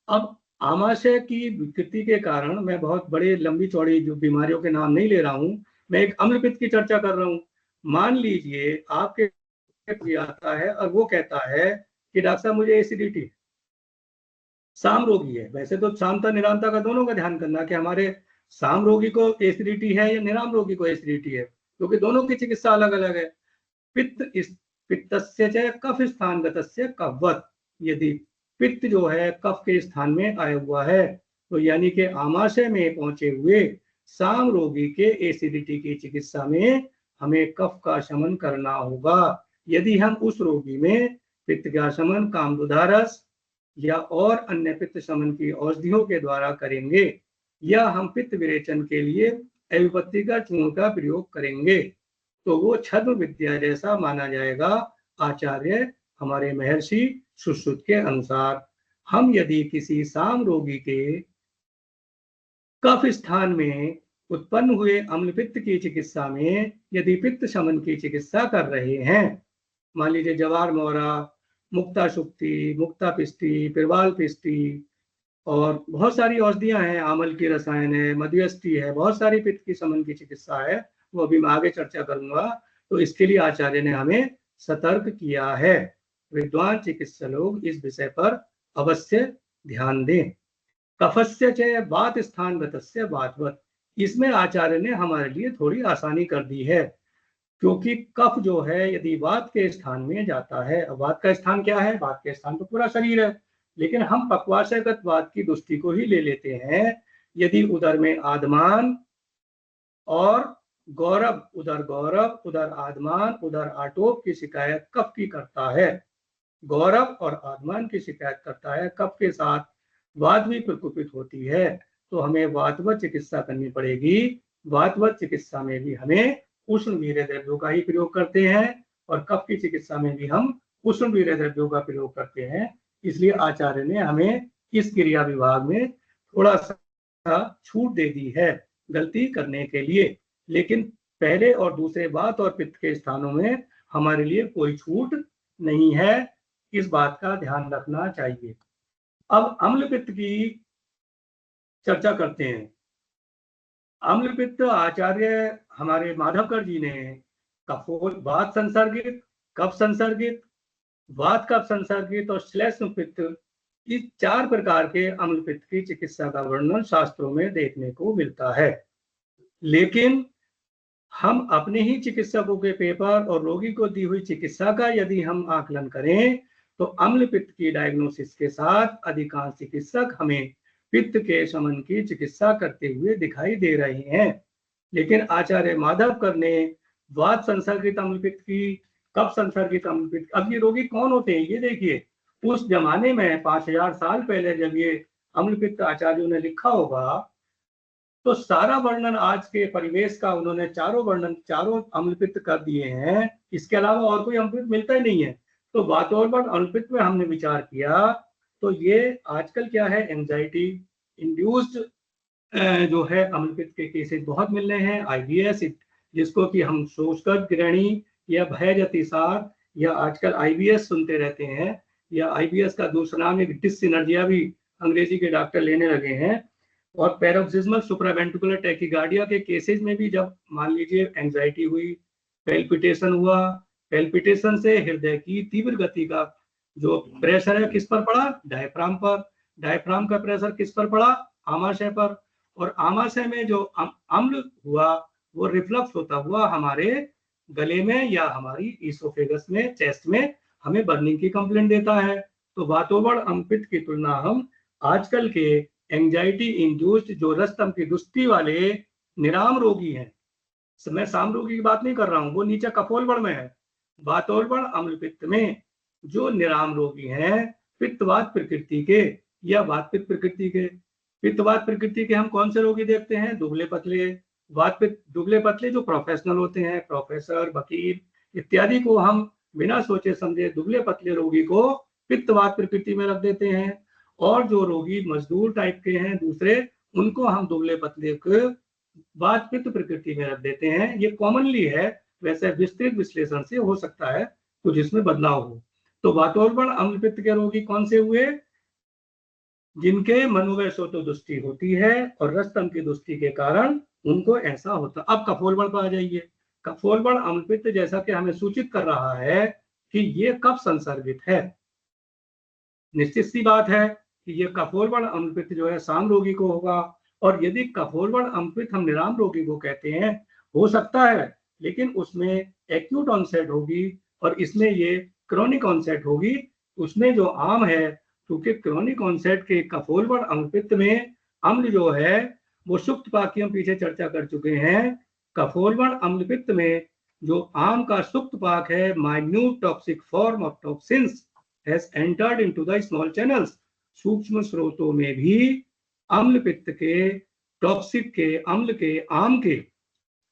अब आमाशय की विकृति के कारण मैं बहुत बड़े लंबी चौड़ी जो बीमारियों के नाम नहीं ले रहा हूं, मैं एक अम्लपित्त की चर्चा कर रहा हूं। मान लीजिए आपके कोई आता है और वो कहता है कि डॉक्टर साहब मुझे एसिडिटी, साम रोगी है। वैसे तो सामता निरामता का दोनों का ध्यान करना कि हमारे साम रोगी को एसिडिटी है या निराम रोगी को एसिडिटी है, क्योंकि दोनों की चिकित्सा अलग अलग है। पित्तस्य च कफ स्थान गतस्य कफवत, यदि पित्त जो है कफ के स्थान में आया हुआ है, तो यानी कि आमाशय में पहुंचे हुए साम रोगी के एसिडिटी की चिकित्सा में हमें कफ का शमन करना होगा। यदि हम उस रोगी में पित्त का शमन कामदुधारस या और अन्य पित्त शमन की औषधियों के द्वारा करेंगे, या हम पित्त विरेचन के लिए एलोपैथी का चूर्ण का प्रयोग करेंगे, तो वो छद्म विद्या जैसा माना जाएगा। आचार्य हमारे महर्षि सुश्रुत के अनुसार हम यदि किसी साम रोगी के कफ स्थान में उत्पन्न हुए अम्लपित्त की चिकित्सा में यदि पित्त शमन की चिकित्सा कर रहे हैं, मान लीजिए जवार मोरा, मुक्ता शुक्ति, मुक्ता पिष्टि, पिरवाल पिष्टि, और बहुत सारी औषधियां हैं, आमल की रसायन है, मध्यस्थी है, बहुत सारी पित्त की शमन की चिकित्सा है, वो अभी मैं आगे चर्चा करूंगा। तो इसके लिए आचार्य ने हमें सतर्क किया है। विद्वान चिकित्सक लोग इस विषय पर अवश्य ध्यान दें। कफस्य च वात स्थान गतस्य वातवत, इसमें आचार्य ने हमारे लिए थोड़ी आसानी कर दी है, क्योंकि कफ जो है यदि वात के स्थान में जाता है, वात का स्थान क्या है? वात के स्थान तो पूरा शरीर है, लेकिन हम पक्वाशयगत वात की दृष्टि को ही ले लेते हैं। यदि उदर में आदमान और गौरव, उदर आदमान, उदर आटोप की शिकायत कफ की करता है, गौरव और आदमान की शिकायत करता है, कफ के साथ वात भी प्रकोपित होती है, तो हमें वातवत चिकित्सा करनी पड़ेगी। वातवत चिकित्सा में भी हमें उष्ण वीर्य द्रव्यों का ही प्रयोग करते हैं, और कफ की चिकित्सा में भी हम उष्ण वीर्य द्रव्यों का प्रयोग करते हैं। इसलिए आचार्य ने हमें इस क्रिया विभाग में थोड़ा सा छूट दे दी है गलती करने के लिए, लेकिन पहले और दूसरे वात और पित्त के स्थानों में हमारे लिए कोई छूट नहीं है, इस बात का ध्यान रखना चाहिए। अब अम्लपित्त की चर्चा करते हैं। अम्लपित्त आचार्य हमारे माधवकर जी ने वात संसर्गित, कफ संसर्गित, वात कफ संसर्गित और श्लेष्म पित्त, इस 4 प्रकार के अम्लपित्त की चिकित्सा का वर्णन शास्त्रों में देखने को मिलता है। लेकिन हम अपने ही चिकित्सकों के पेपर और रोगी को दी हुई चिकित्सा का यदि हम आकलन करें, तो अम्लपित्त की डायग्नोसिस के साथ अधिकांश चिकित्सक हमें पित्त के शमन की चिकित्सा करते हुए दिखाई दे रहे हैं। लेकिन आचार्य माधवकर ने वात संसर्गित अम्लपित्त की, कफ संसर्गित अम्लपित्त, अब ये रोगी कौन होते हैं ये देखिए। उस जमाने में 5000 साल पहले जब ये अम्लपित्त आचार्यों ने लिखा होगा, तो सारा वर्णन आज के परिवेश का उन्होंने चारों अम्ल पित्त कर दिए हैं। इसके अलावा और कोई अम्ल पित्त मिलता ही नहीं है। तो वातावरण अम्ल पित्त में हमने विचार किया तो ये आजकल क्या है, एंजाइटी इंड्यूस्ड जो है अम्ल पित्त के केसेस बहुत मिल रहे हैं। IBS, जिसको कि हम सोचकर ग्रहणी या भय अतिसार या आजकल IBS सुनते रहते हैं, या IBS का दूसरा नाम एक डिससिनर्जिया भी अंग्रेजी के डॉक्टर लेने लगे हैं। और पैरोक्सिस्मल सुप्रावेंट्रिकुलर टैकीकार्डिया के केसेस में भी जब मान लीजिए एंजाइटी हुई, पेल्पिटेशन हुआ, पेल्पिटेशन से हृदय की तीव्र गति का जो प्रेशर है किस पर पड़ा, डायफ्राम पर, डायफ्राम का प्रेशर किस पर पड़ा, आमाशय पर, और आमाशय में जो अम्ल हुआ वो रिफ्लक्स होता हुआ हमारे गले में या हमारी ईसोफेगस में, चेस्ट में हमें बर्निंग की कंप्लेंट देता है। तो वातोवर्ण अम्ल पित्त की तुलना हम आजकल के एंजाइटी इंड्यूस्ड जो रस्तम की दुस्ती वाले निराम रोगी हैं, मैं साम रोगी की बात नहीं कर रहा हूं, वो नीचे कफोलवर्ण में है। वातोवर्ण अम्ल पित्त में जो निराम रोगी हैं पित्तवात प्रकृति के या वात पित्त प्रकृति के, पित्तवात प्रकृति के हम कौन से रोगी देखते हैं, दुबले पतले, वात पित्त दुबले पतले जो प्रोफेशनल होते हैं, प्रोफेसर, वकील इत्यादि को हम बिना सोचे समझे दुबले पतले रोगी को पित्तवात प्रकृति में रख देते हैं। और जो रोगी मजदूर टाइप के हैं दूसरे, उनको हम दुबले पतले को वात पित्त प्रकृति में रख देते हैं। ये कॉमनली है, वैसे विस्तृत विश्लेषण से हो सकता है कुछ इसमें बदलाव हो। तो वातोवर्ण अम्ल पित्त के रोगी कौन से हुए, जिनके मनोवय सोतो दुष्टि होती है और रस्तम की दुष्टि के कारण उनको ऐसा होता। अब कफोलवर्ण पर आ जाइए। कफोलवर्ण अम्ल पित्त जैसा कि हमें सूचित कर रहा है कि ये कब संसर्गित है। निश्चित सी बात है कि ये कफोलवर्ण अम्ल पित्त जो है साम रोगी को होगा, और यदि कफोलवर्ण अम्ल पित्त हम निराम रोगी को कहते हैं, हो सकता है, लेकिन उसमें एक्यूट ऑनसेट होगी और इसमें ये क्रॉनिक ऑनसेट होगी। उसमें जो आम है, क्योंकि क्रॉनिक ऑनसेट के कफोलवर्ण अम्ल पित्त में अम्ल जो है वो सुप्त पाक की हम पीछे चर्चा कर चुके हैं। कफोलवर्ण अम्ल पित्त में जो आम का सुप्त पाक है, minute toxic form of toxins has entered into the small channels, सूक्ष्म स्रोतों में भी अम्ल पित्त के, टॉक्सिक के, अम्ल के,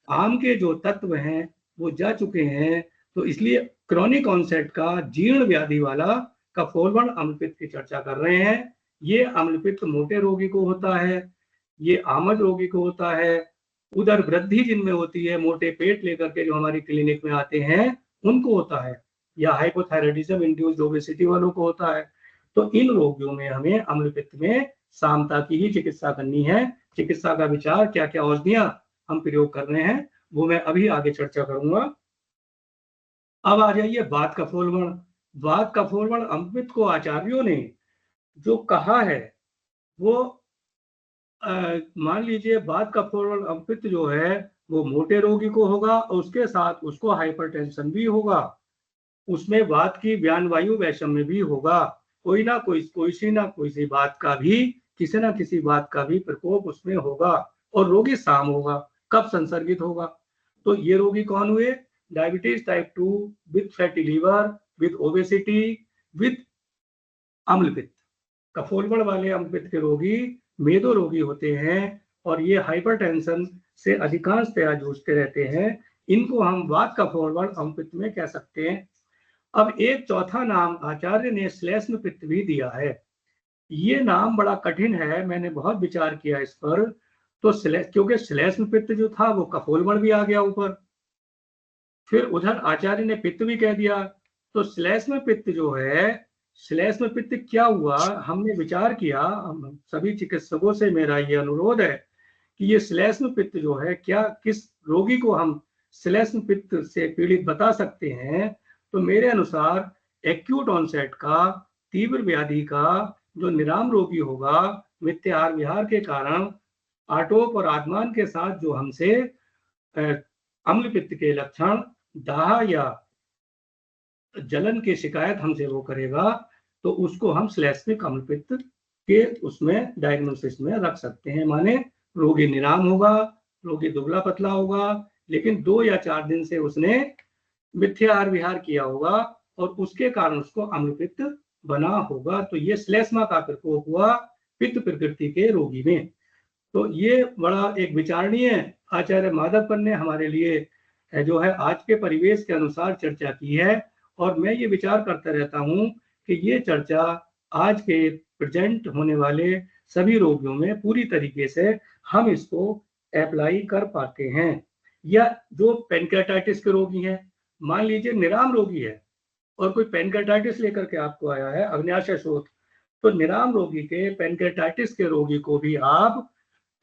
आम के जो तत्व हैं वो जा चुके हैं। तो इसलिए क्रॉनिक ऑनसेट का जीर्ण व्याधि वाला कफोलवर्ण अम्ल पित्त की चर्चा कर रहे हैं। ये अम्ल पित्त मोटे रोगी को होता है, ये आमद रोगी को होता है, उदर वृद्धि जिनमें होती है, मोटे पेट लेकर के जो हमारी क्लिनिक में आते हैं उनको होता है, या हाइपोथायराइडिज्म इंड्यूस्ड ओबेसिटी वालों को होता है। तो इन रोगियों में हमें अम्ल पित्त में सामता की ही चिकित्सा करनी है। चिकित्सा का विचार, क्या क्या औषधियां हम प्रयोग कर रहे हैं, वो मैं अभी आगे चर्चा करूंगा। अब आ जाइए वात कफोलवर्ण। वात कफोलवर्ण अम्ल पित्त को आचार्यों ने जो कहा है वो मान लीजिए वात कफोलवर्ण अम्ल पित्त जो है वो मोटे रोगी को होगा और उसके साथ उसको हाइपरटेंशन भी होगा, उसमें वात की व्यान वायु वैषम्य भी होगा, कोई सी बात का भी, किसी ना किसी बात का भी प्रकोप उसमें होगा, और रोगी साम होगा। कब संसर्गित होगा, तो ये रोगी कौन हुए, diabetes type 2 with fatty liver, with obesity, with अम्ल पित्त। कफोलवर्ण वाले अम्ल पित्त के रोगी मेदो रोगी होते हैं और ये हाइपरटेंशन से अधिकांशतया जूझते रहते हैं। इनको हम वात कफोलवर्ण अम्ल पित्त में कह सकते हैं। अब एक चौथा नाम आचार्य ने श्लेष्म पित्त भी दिया है। ये नाम बड़ा कठिन है, मैंने बहुत विचार किया इस पर। तो क्योंकि श्लेष्म पित्त जो था वो कफोलवर्ण भी आ गया ऊपर, फिर उधर आचार्य ने पित्त भी कह दिया। तो श्लेष्म पित्त जो है, श्लेष्म पित्त क्या हुआ, हमने विचार किया, सभी चिकित्सकों से मेरा ये अनुरोध है कि ये श्लेष्म पित्त जो है, क्या किस रोगी को हम श्लेष्म पित्त से पीड़ित बता सकते हैं। तो मेरे अनुसार एक्यूट ऑनसेट का, तीव्र व्याधि का जो निराम रोगी होगा, मिथ्याहार विहार के कारण आटोप और आत्मान के साथ जो हमसे अम्ल पित्त के लक्षण, दाह या जलन की शिकायत हमसे वो करेगा, तो उसको हम श्लेष्मिक अम्ल पित्त के उसमें डायग्नोसिस में रख सकते हैं। माने रोगी निराम होगा, रोगी दुबला पतला होगा, लेकिन 2 या 4 दिन से उसने मिथ्याहार विहार किया होगा और उसके कारण उसको अम्ल पित्त बना होगा। तो ये श्लेष्मा का प्रकोप हुआ पित्त प्रकृति के रोगी में। तो ये बड़ा एक विचारणीय आचार्य माधवकर ने हमारे लिए जो है आज के परिवेश के अनुसार चर्चा की है। और मैं ये विचार करता रहता हूँ कि ये चर्चा आज के प्रेजेंट होने वाले सभी रोगियों में पूरी तरीके से हम इसको अप्लाई कर पाते हैं। या जो पेनक्रेटाइटिस के रोगी हैं, मान लीजिए निराम रोगी है और कोई पेनक्रेटाइटिस लेकर के आपको आया है अग्न्याशय शोथ, तो निराम रोगी के पेनक्रेटाइटिस के रोगी को भी आप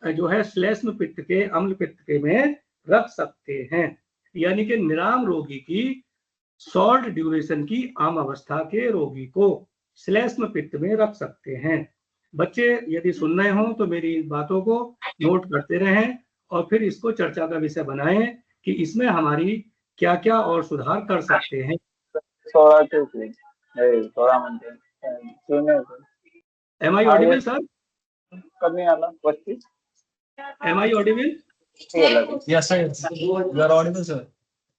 जो है श्लेष्म पित्त के अम्ल पित्त के में रख सकते हैं। यानी कि निराम रोगी की शॉर्ट ड्यूरेशन की आम अवस्था के रोगी को श्लेष्म पित्त में रख सकते हैं। बच्चे यदि सुन रहे हो तो मेरी इन बातों को नोट करते रहें और फिर इसको चर्चा का विषय बनाएं कि इसमें हमारी क्या क्या और सुधार कर सकते हैं। Am I audible sir? Am I audible? Yes sir, you are audible sir.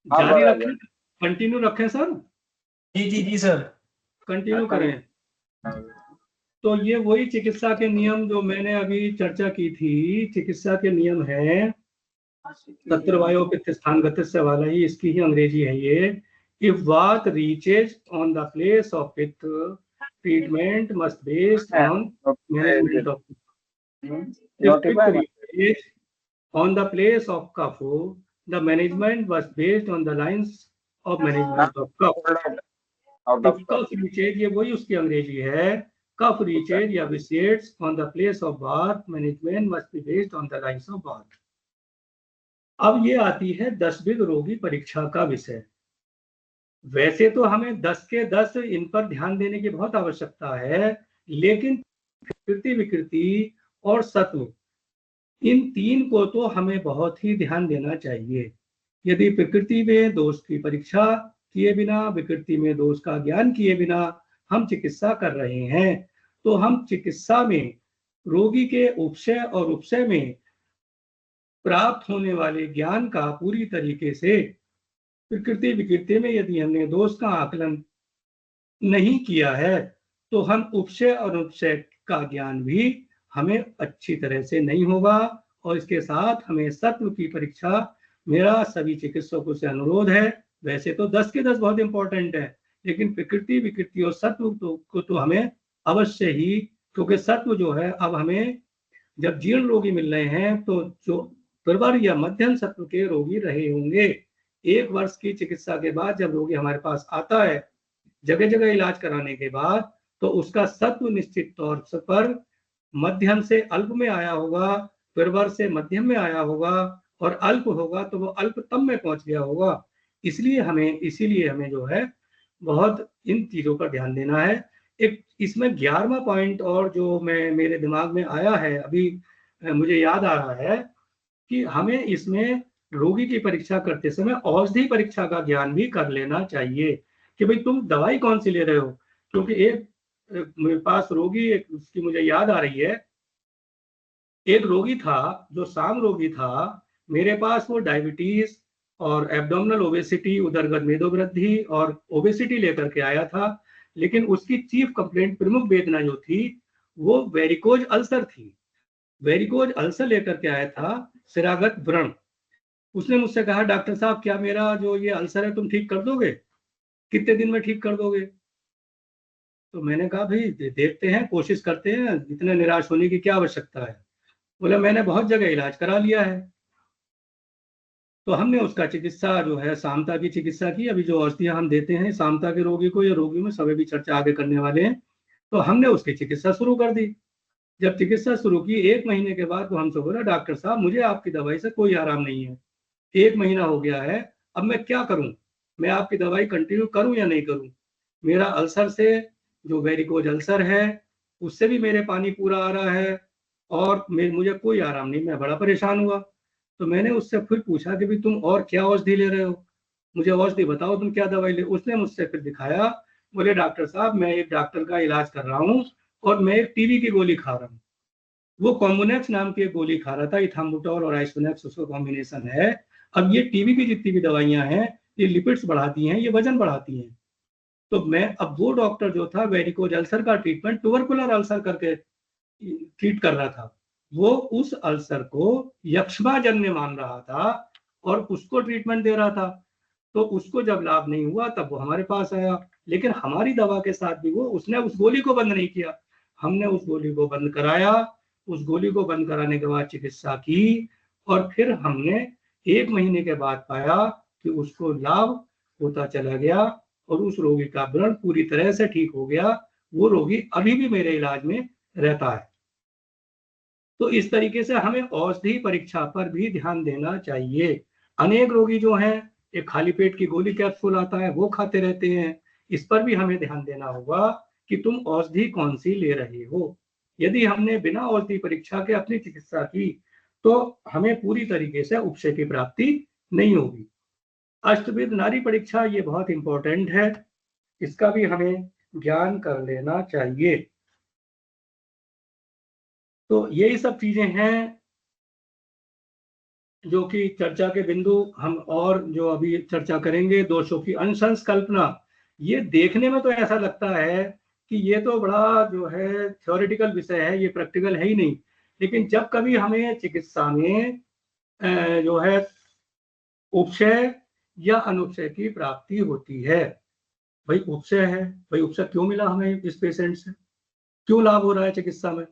जारी रखें, कंटिन्यू रखें सर? जी सर, कंटिन्यू करें। तो ये वही चिकित्सा के नियम जो मैंने अभी चर्चा की थी, चिकित्सा के नियम है तत्रवायो पित्त स्थान गतिस्य वाला ही, इसकी ही अंग्रेजी है ये। If vata reaches on the place of pitta, treatment must based on management of pitta. On the place of cough, the management was based on the lines of management of cough. If cough reaches, ये वही उसकी अंग्रेजी है, cough reaches या visits on the place of bath, management must be based on the lines of bath. अब ये आती है 10 बिग रोगी परीक्षा का विषय। वैसे तो हमें 10 के 10 इन पर ध्यान देने की बहुत आवश्यकता है, लेकिन प्रकृति विकृति और सत्व, इन तीन को तो हमें बहुत ही ध्यान देना चाहिए। यदि प्रकृति में दोष की परीक्षा किए बिना, विकृति में दोष का ज्ञान किए बिना हम चिकित्सा कर रहे हैं, तो हम चिकित्सा में रोगी के उपशय और उपशय में प्राप्त होने वाले ज्ञान का पूरी तरीके से प्रकृति विकृति में यदि हमने दोष का आकलन नहीं किया है, तो हम उपशय और उपशय का ज्ञान भी हमें अच्छी तरह से नहीं होगा। और इसके साथ हमें सत्व की परीक्षा, मेरा सभी चिकित्सकों से अनुरोध है, वैसे तो 10 के 10 बहुत इंपॉर्टेंट है, लेकिन प्रकृति विकृति और सत्व को तो हमें अवश्य ही, क्योंकि सत्व जो है, अब हमें जब जीर्ण रोगी मिल रहे हैं तो जो प्रवर या मध्यम सत्व के रोगी रहे होंगे, 1 वर्ष की चिकित्सा के बाद जब रोगी हमारे पास आता है जगह जगह इलाज कराने के बाद, तो उसका सत्व निश्चित तौर पर मध्यम से अल्प में आया होगा, प्रवर से मध्यम में आया होगा, और अल्प होगा तो वो अल्पतम में पहुंच गया होगा। इसीलिए हमें जो है बहुत इन चीजों पर ध्यान देना है। एक इसमें 11वां पॉइंट और जो मेरे दिमाग में आया है अभी, मुझे याद आ रहा है कि हमें इसमें रोगी की परीक्षा करते समय औषधि परीक्षा का ज्ञान भी कर लेना चाहिए कि भाई तुम दवाई कौन सी ले रहे हो। क्योंकि एक मेरे पास रोगी, एक उसकी मुझे याद आ रही है, एक रोगी था जो साम रोगी था, मेरे पास वो डायबिटीज और एब्डोमिनल ओबेसिटी, उदरगत मेदोवृद्धि और ओबेसिटी लेकर के आया था, लेकिन उसकी चीफ कंप्लेंट, प्रमुख वेदना जो थी वो वेरिकोज अल्सर थी। वेरिकोज अल्सर लेकर के आया था, सिरागत व्रण। उसने मुझसे कहा, डॉक्टर साहब क्या मेरा जो ये अल्सर है तुम ठीक कर दोगे, कितने दिन में ठीक कर दोगे? तो मैंने कहा भाई देखते हैं, कोशिश करते हैं, इतने निराश होने की क्या आवश्यकता है। बोले मैंने बहुत जगह इलाज करा लिया है। तो हमने उसका चिकित्सा जो है सामता की चिकित्सा की। अभी जो औषधियां हम देते हैं सामता के रोगी को, या रोगियों में सभी भी चर्चा आगे करने वाले हैं, तो हमने उसकी चिकित्सा शुरू कर दी। जब चिकित्सा शुरू की 1 महीने के बाद वो हमसे बोला, डॉक्टर साहब मुझे आपकी दवाई से कोई आराम नहीं है, 1 महीना हो गया है, अब मैं क्या करूं, मैं आपकी दवाई कंटिन्यू करूं या नहीं करूं? मेरा अल्सर से, जो वेरिकोज अल्सर है, उससे भी मेरे पानी पूरा आ रहा है और मुझे कोई आराम नहीं, मैं बड़ा परेशान हुआ। तो मैंने उससे फिर पूछा कि भाई तुम और क्या औषधि ले रहे हो, मुझे औषधि बताओ, तुम क्या दवाई ले। उसने मुझसे फिर दिखाया, बोले डॉक्टर साहब मैं एक डॉक्टर का इलाज कर रहा हूँ और मैं एक टीबी की गोली खा रहा हूँ। वो कॉम्बुनेक्स नाम की एक गोली खा रहा था, इथाम्बुटोल और आइसोनेक्स उसका कॉम्बिनेशन है। अब ये टीबी की जितनी भी दवाइयां हैं, ये लिपिड्स बढ़ाती हैं, ये वजन बढ़ाती हैं। तो मैं, अब वो डॉक्टर जो था वेरिकोज अल्सर का ट्रीटमेंट ट्यूबरकुलर अल्सर करके ट्रीट कर रहा था, वो उस अल्सर को यक्ष्मा जन्य मान रहा था और उसको ट्रीटमेंट दे रहा था। तो उसको जब लाभ नहीं हुआ तब वो हमारे पास आया, लेकिन हमारी दवा के साथ भी उसने उस गोली को बंद नहीं किया। हमने उस गोली को बंद कराया, उस गोली को बंद कराने के बाद चिकित्सा की और फिर हमने 1 महीने के बाद पाया कि उसको लाभ होता चला गया और उस रोगी का व्रण पूरी तरह से ठीक हो गया। वो रोगी अभी भी मेरे इलाज में रहता है। तो इस तरीके से हमें औषधि परीक्षा पर भी ध्यान देना चाहिए। अनेक रोगी जो हैं, एक खाली पेट की गोली कैप्सूल आता है वो खाते रहते हैं। इस पर भी हमें ध्यान देना होगा कि तुम औषधि कौन सी ले रहे हो। यदि हमने बिना औषधि परीक्षा के अपनी चिकित्सा की तो हमें पूरी तरीके से उपशय की प्राप्ति नहीं होगी। अष्टविध नाड़ी परीक्षा ये बहुत इंपॉर्टेंट है, इसका भी हमें ज्ञान कर लेना चाहिए। तो यही सब चीजें हैं जो कि चर्चा के बिंदु हम और जो अभी चर्चा करेंगे। दोषों की अनुशंस कल्पना, ये देखने में तो ऐसा लगता है कि ये तो बड़ा जो है थ्योरेटिकल विषय है, ये प्रैक्टिकल है ही नहीं। लेकिन जब कभी हमें चिकित्सा में जो है उपशय या अनुपशय की प्राप्ति होती है, भाई उपशय है, भाई उपशय क्यों मिला हमें इस पेशेंट से, क्यों लाभ हो रहा है चिकित्सा में,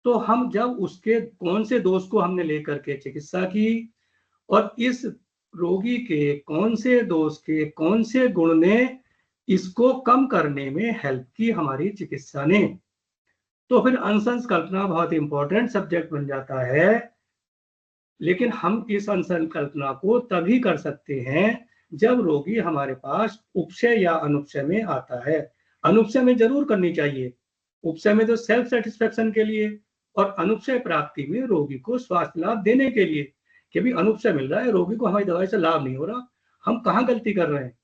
तो हम जब उसके कौन से दोष को हमने लेकर के चिकित्सा की और इस रोगी के कौन से दोष के कौन से गुण ने इसको कम करने में हेल्प की हमारी चिकित्सा ने, तो फिर अनुशंस कल्पना बहुत इंपॉर्टेंट सब्जेक्ट बन जाता है। लेकिन हम इस अनुशंस कल्पना को तभी कर सकते हैं जब रोगी हमारे पास उपशय या अनुपशय में आता है। अनुपशय में जरूर करनी चाहिए, उपशय में तो सेल्फ सेटिस्फेक्शन के लिए और अनुपशय प्राप्ति में रोगी को स्वास्थ्य लाभ देने के लिए कि भी अनुपशय मिल रहा है, रोगी को हमारी दवाई से लाभ नहीं हो रहा, हम कहाँ गलती कर रहे हैं,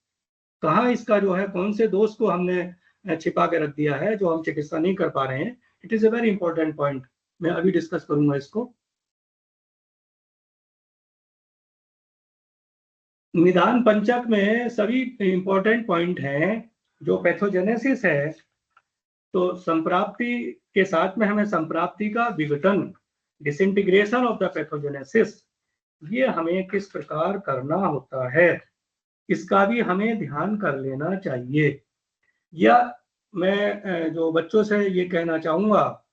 कहाँ इसका जो है कौन से दोष को हमने छिपा के रख दिया है जो हम चिकित्सा नहीं कर पा रहे हैं। It is a very important point, मैं अभी डिस्कस करूंगा इसको। निदान पंचक में सभी इंपॉर्टेंट पॉइंट हैं। जो पैथोजेनेसिस है तो संप्राप्ति के साथ में हमें संप्राप्ति का विघटन, डिसइंटीग्रेशन ऑफ द पैथोजेनेसिस, ये हमें किस प्रकार करना होता है इसका भी हमें ध्यान कर लेना चाहिए। या मैं जो बच्चों से ये कहना चाहूंगा,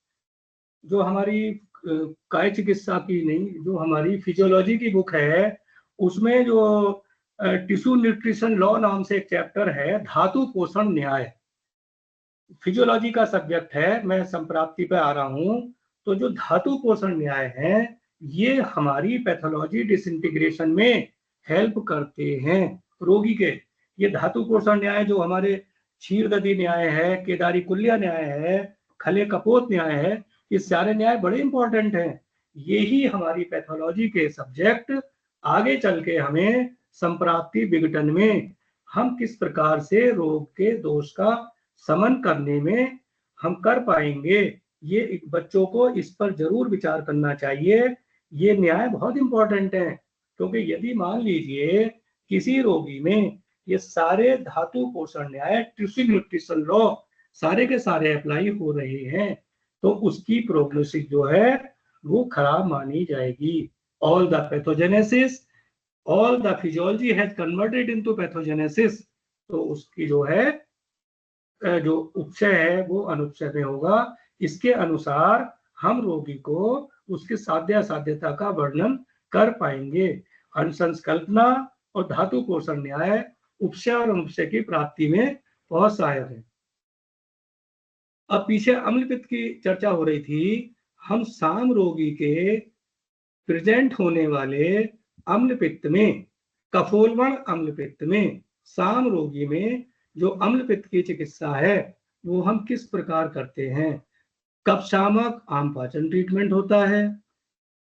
जो हमारी काय चिकित्सा की नहीं, जो हमारी फिजियोलॉजी की बुक है उसमें जो टिश्यू न्यूट्रिशन लॉ नाम से एक चैप्टर है, धातु पोषण न्याय, फिजियोलॉजी का सब्जेक्ट है, मैं संप्राप्ति पे आ रहा हूं। तो जो धातु पोषण न्याय है ये हमारी पैथोलॉजी डिसइंटीग्रेशन में हेल्प करते हैं रोगी के। ये धातु पोषण न्याय जो हमारे क्षीरदधी न्याय है, केदारी कुल्या न्याय है, खले कपोत न्याय है, ये सारे न्याय बड़े इंपॉर्टेंट हैं। यही हमारी पैथोलॉजी के सब्जेक्ट आगे चल के हमें संप्राप्ति विघटन में हम किस प्रकार से रोग के दोष का समन करने में हम कर पाएंगे, ये बच्चों को इस पर जरूर विचार करना चाहिए। ये न्याय बहुत इंपॉर्टेंट है, क्योंकि यदि मान लीजिए किसी रोगी में ये सारे धातु पोषण न्याय, टिश्यू न्यूट्रिशन लॉ सारे के सारे अप्लाई हो रहे हैं तो उसकी प्रोग्नोसिस जो है वो खराब मानी जाएगी। All the pathogenesis, all the physiology has converted into pathogenesis, तो उसकी जो है जो उपशय है वो अनुपशय में होगा। इसके अनुसार हम रोगी को उसकी साध्य असाध्यता का वर्णन कर पाएंगे। अनुशंस कल्पना और धातु पोषण न्याय उपशय और अनुपशय की प्राप्ति में बहुत सहायक है। अब पीछे अम्लपित्त की चर्चा हो रही थी, हम साम रोगी के प्रेजेंट होने वाले अम्लपित्त में, कफोलवण अम्लपित्त में, साम रोगी में जो अम्लपित्त की चिकित्सा है वो हम किस प्रकार करते हैं। कफ शामक आम पाचन ट्रीटमेंट होता है,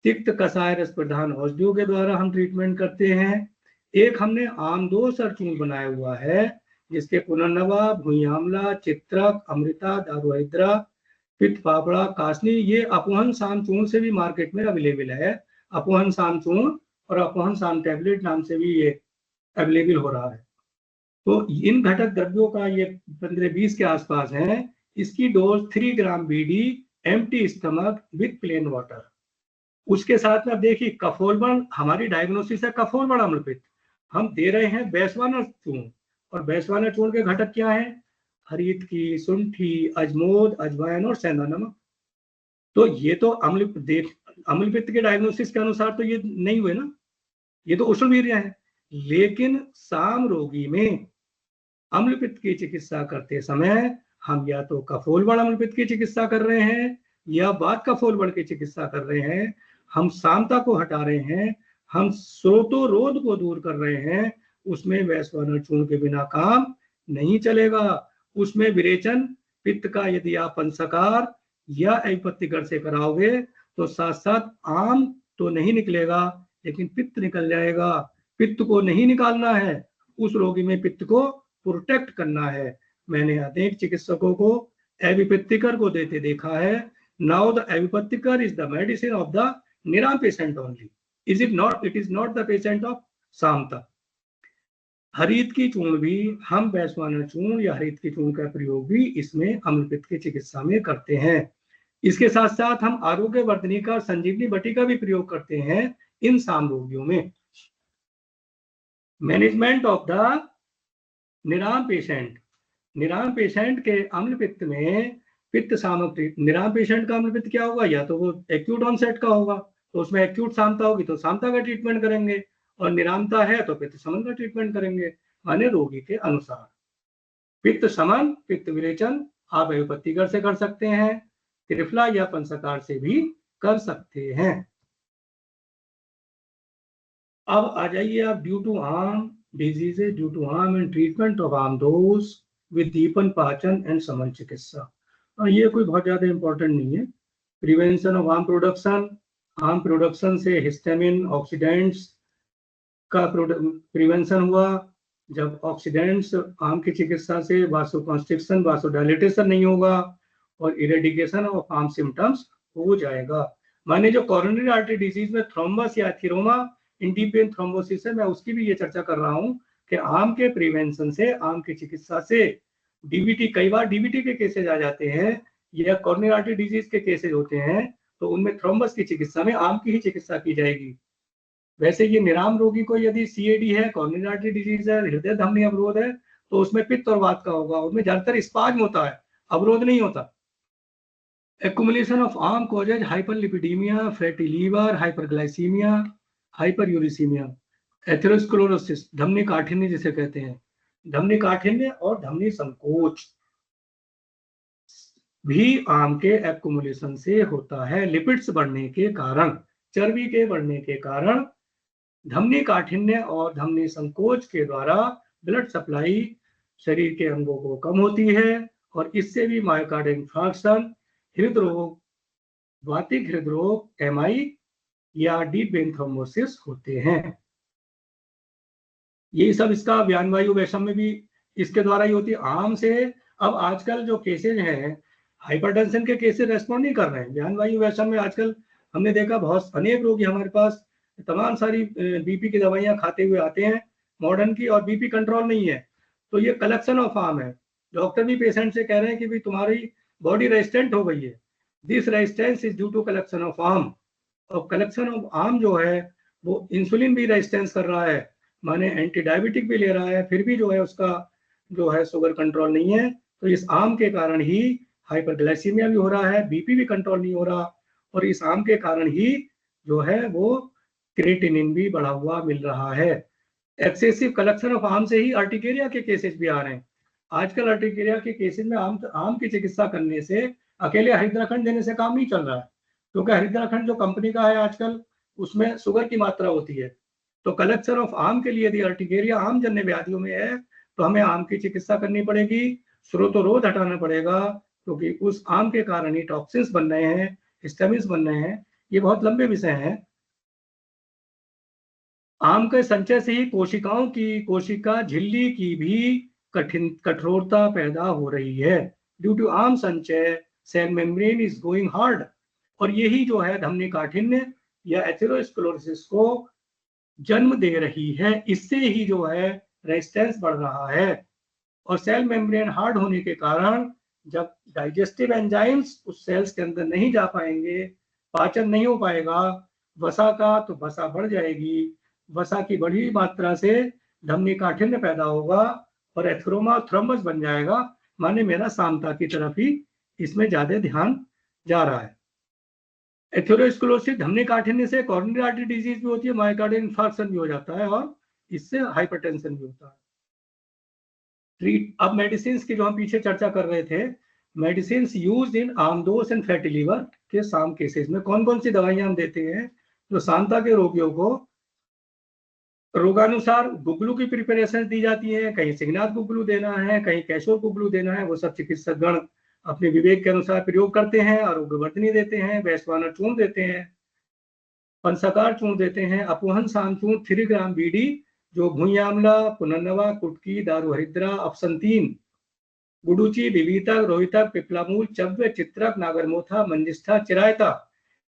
तिक्त कषाय रस प्रधान औषधियों के द्वारा हम ट्रीटमेंट करते हैं। एक हमने आमदोष और चूर्ण बनाया हुआ है जिसके पुनर्नवा, भूई आमला, चित्रक, अमृता, दारुहिद्रा, पित्त पापड़ा, कासनी, ये अपहन साम चूर्ण से भी मार्केट में अवेलेबल है। अपहन साम चूर्ण और अपहन साम टैबलेट नाम से भी ये अवेलेबल हो रहा है। तो इन घटक द्रव्यों का ये 15-20 के आसपास है। इसकी dose 3 gram BD empty stomach with plain water, उसके साथ में अब देखिए कफोलवण, हमारी डायग्नोसिस है कफोलवण अम्लपित्त, हम दे रहे हैं बेसवानर चूर्ण, और बेसवानर चूर्ण के घटक क्या है? हरीत की, शुंठी, अजमोद, अजवाइन और सेंधा नमक। तो ये तो अम्लपित्त के डायग्नोसिस के अनुसार तो ये नहीं हुए ना, ये तो उष्णवीर्य है। लेकिन साम रोगी में अम्लपित्त की चिकित्सा करते समय हम या तो कफोलवण अम्लपित्त की चिकित्सा कर रहे हैं या बाद कफोलवण की चिकित्सा कर रहे हैं। हम सामता को हटा रहे हैं, हम स्रोतोरोध को दूर कर रहे हैं। उसमें वैश्वानर चूर्ण के बिना काम नहीं चलेगा। उसमें विरेचन पित्त का यदि आप पंचकार या एविपत्तिकर से कराओगे तो साथ साथ आम तो नहीं निकलेगा, लेकिन पित्त निकल जाएगा। पित्त को नहीं निकालना है, उस रोगी में पित्त को प्रोटेक्ट करना है। मैंने अनेक चिकित्सकों को एविपत्तिकर को देते देखा है। Now the Avipattikar is the medicine of the niram patient only, is it not? It is not the patient of samata. हरित की चूर्ण भी हम वैश्वानर चूर्ण या हरित की चूर्ण का प्रयोग भी इसमें अम्लपित्त की चिकित्सा में करते हैं। इसके साथ साथ हम आरोग्य वर्धनी का और संजीवनी बटी का भी प्रयोग करते हैं इन साम रोगियों में। Management of the niram patient, niram patient के अम्लपित्त में पित्त सामग्री, निराम पेशेंट का अम्लपित्त क्या होगा? या तो वो एक्यूट ऑनसेट का होगा तो उसमें एक्यूट सामता होगी तो सामता का ट्रीटमेंट करेंगे, और निरामता है तो पित्त शमन का ट्रीटमेंट करेंगे, माने रोगी के अनुसार। पित्त शमन, पित्त विरेचन आप एविपत्तिकर से कर सकते हैं, त्रिफला या पंचकार से भी कर सकते हैं। अब आ जाइए आप ड्यू टू आर्म diseases, due to arm and treatment of आर्म दोष विद दीपन पाचन एंड समन चिकित्सा। ये कोई बहुत ज्यादा इंपॉर्टेंट नहीं है। Prevention of arm production, arm production से हिस्टामिन ऑक्सीडेंट्स का प्रिवेंशन हुआ। जब ऑक्सीडेंट्स आर्म की चिकित्सा से वासोकॉन्स्ट्रिक्शन, वासोडाइलेटेशन नहीं होगा और इरेडिकेशन ऑफ आर्म सिम्टम्स हो जाएगा। माने जो कोरोनरी आर्टरी डिजीज में थ्रोम्बस या एथीरोमा इंडिपेन थ्रोम्बोसिस है, मैं उसकी भी ये चर्चा कर रहा हूँ कि आर्म के प्रिवेंशन से, आर्म की चिकित्सा से डीवीटी, कई बार डीवीटी के केसेज आ जाते हैं या कोरोनरी आर्टरी डिजीज के केसेज होते हैं, तो उनमें थ्रोम्बस की चिकित्सा में आर्म की ही चिकित्सा की जाएगी। वैसे ये निराम रोगी को यदि सीएडी है, कोरोनरी आर्टरी डिजीज है, हृदय धमनी अवरोध है, तो उसमें पित्त और वात का होगा। उसमें ज्यादातर स्पाज्म होता है, अवरोध नहीं होता। एक्युमुलेशन ऑफ आर्म causes hyperlipidaemia, fatty liver, hyperglycaemia, hyperuricaemia, atherosclerosis, धमनी काठिन्य जिसे कहते हैं, धमनी काठिन्य और धमनी संकोच भी आर्म के एक्युमुलेशन से होता है। लिपिड्स बढ़ने के कारण, चर्बी के बढ़ने के कारण धमनी काठिन्य और धमनी संकोच के द्वारा ब्लड सप्लाई शरीर के अंगों को कम होती है, और इससे भी मायोकार्डियल इंफार्क्शन, हृदरोग, वातिक हृदरोग, एमआई या डीप वेन थ्रोम्बोसिस होते हैं। ये सब इसका व्यान वायु वैषम में भी इसके द्वारा ही होती है। आम से अब आजकल जो केसेज हैं, हाइपरटेंशन के केसेज रेस्पॉन्ड नहीं कर रहे हैं। व्यान वायु वैषम में आजकल हमने देखा बहुत अनेक रोगी हमारे पास तमाम सारी बीपी की दवाइयां खाते हुए आते हैं मॉडर्न की, और बीपी कंट्रोल नहीं है। तो ये कलेक्शन ऑफ आर्म है। डॉक्टर भी पेशेंट से कह रहे हैं कि भाई तुम्हारी बॉडी रेजिस्टेंट हो गई है, this resistance is due to collection of आर्म। और कलेक्शन ऑफ आर्म जो है वो इंसुलिन भी रेजिस्टेंस कर रहा है, माने एंटी डायबिटिक भी ले रहा है, फिर भी जो है उसका जो है शुगर कंट्रोल नहीं है। तो इस आर्म के कारण ही हाइपरग्लाइसीमिया भी हो रहा है, बीपी भी कंट्रोल नहीं हो रहा, और इस आर्म के कारण ही जो है वो क्रिएटिनिन भी बढ़ा हुआ मिल रहा है। एक्सेसिव कलेक्शन ऑफ आर्म से ही अर्टिकेरिया के केसेस भी आ रहे हैं। आजकल अर्टिकेरिया के केसेस में आर्म की चिकित्सा करने से, अकेले हरिद्राखंड देने से काम नहीं चल रहा है, क्योंकि हरिद्राखंड जो कंपनी का है आजकल उसमें शुगर की मात्रा होती है। तो कलेक्शन ऑफ आर्म के लिए यदि अर्टिकेरिया आम जन्य व्याधियों में है तो हमें आर्म की चिकित्सा करनी पड़ेगी, स्रोतोरोध हटाना पड़ेगा, क्योंकि उस आर्म के कारण ही टॉक्सिन्स बन रहे हैं, हिस्टामिन्स बन रहे हैं। ये बहुत लंबे विषय हैं। आम के संचय से ही कोशिकाओं की, कोशिका झिल्ली की भी कठोरता पैदा हो रही है। ड्यू टू आर्म संचय cell membrane is going hard, और यही जो है धमनी काठिन्य या एथेरोस्क्लेरोसिस को जन्म दे रही है। इससे ही जो है रेजिस्टेंस बढ़ रहा है, और सेल मेम्ब्रेन हार्ड होने के कारण जब डाइजेस्टिव एंजाइम्स उस सेल्स के अंदर नहीं जा पाएंगे, पाचन नहीं हो पाएगा, वसा का तो वसा बढ़ जाएगी, वसा की बढ़ी मात्रा से धमनी काठिन्य पैदा होगा और एथेरोमा थ्रोम्बस बन जाएगा, माने मेरा सामता की तरफ ही इसमें ज्यादा ध्यान जा रहा है। एथेरोस्क्लेरोसिस धमनी काठिन्य से कोरोनरी आर्टरी डिजीज भी होती है, मायोकार्डियल इंफार्क्शन भी हो जाता है और इससे हाइपरटेंशन भी होता है। अब मेडिसिन की जो हम पीछे चर्चा कर रहे थे, medicine use in amdosh and fatty liver के साम केसेस में कौन कौन सी दवाइयां हम देते हैं जो सांता के रोगियों को रोगानुसार गुगलू की प्रिपरेशन दी जाती है, कहीं सिग्नाथ गुगलू देना है, कहीं कैशोर गुगलू देना है, वो सब चिकित्सक गण अपने विवेक के अनुसार प्रयोग करते हैं। आरोग्यवर्धनी देते हैं, वैश्वानर चूर्ण देते हैं, पंचसाकार चूर्ण देते हैं, अपवहन साम चूर्ण 3 ग्राम बीडी जो भूई आमला, पुनर्नवा, कुटकी, दारू हरिद्रा, अपसंतीन, गुडुची, विवितक, रोहितक, पिपलामूल, चव्य, चित्रक, नागरमोथा, मंजिष्ठा, चिरायता,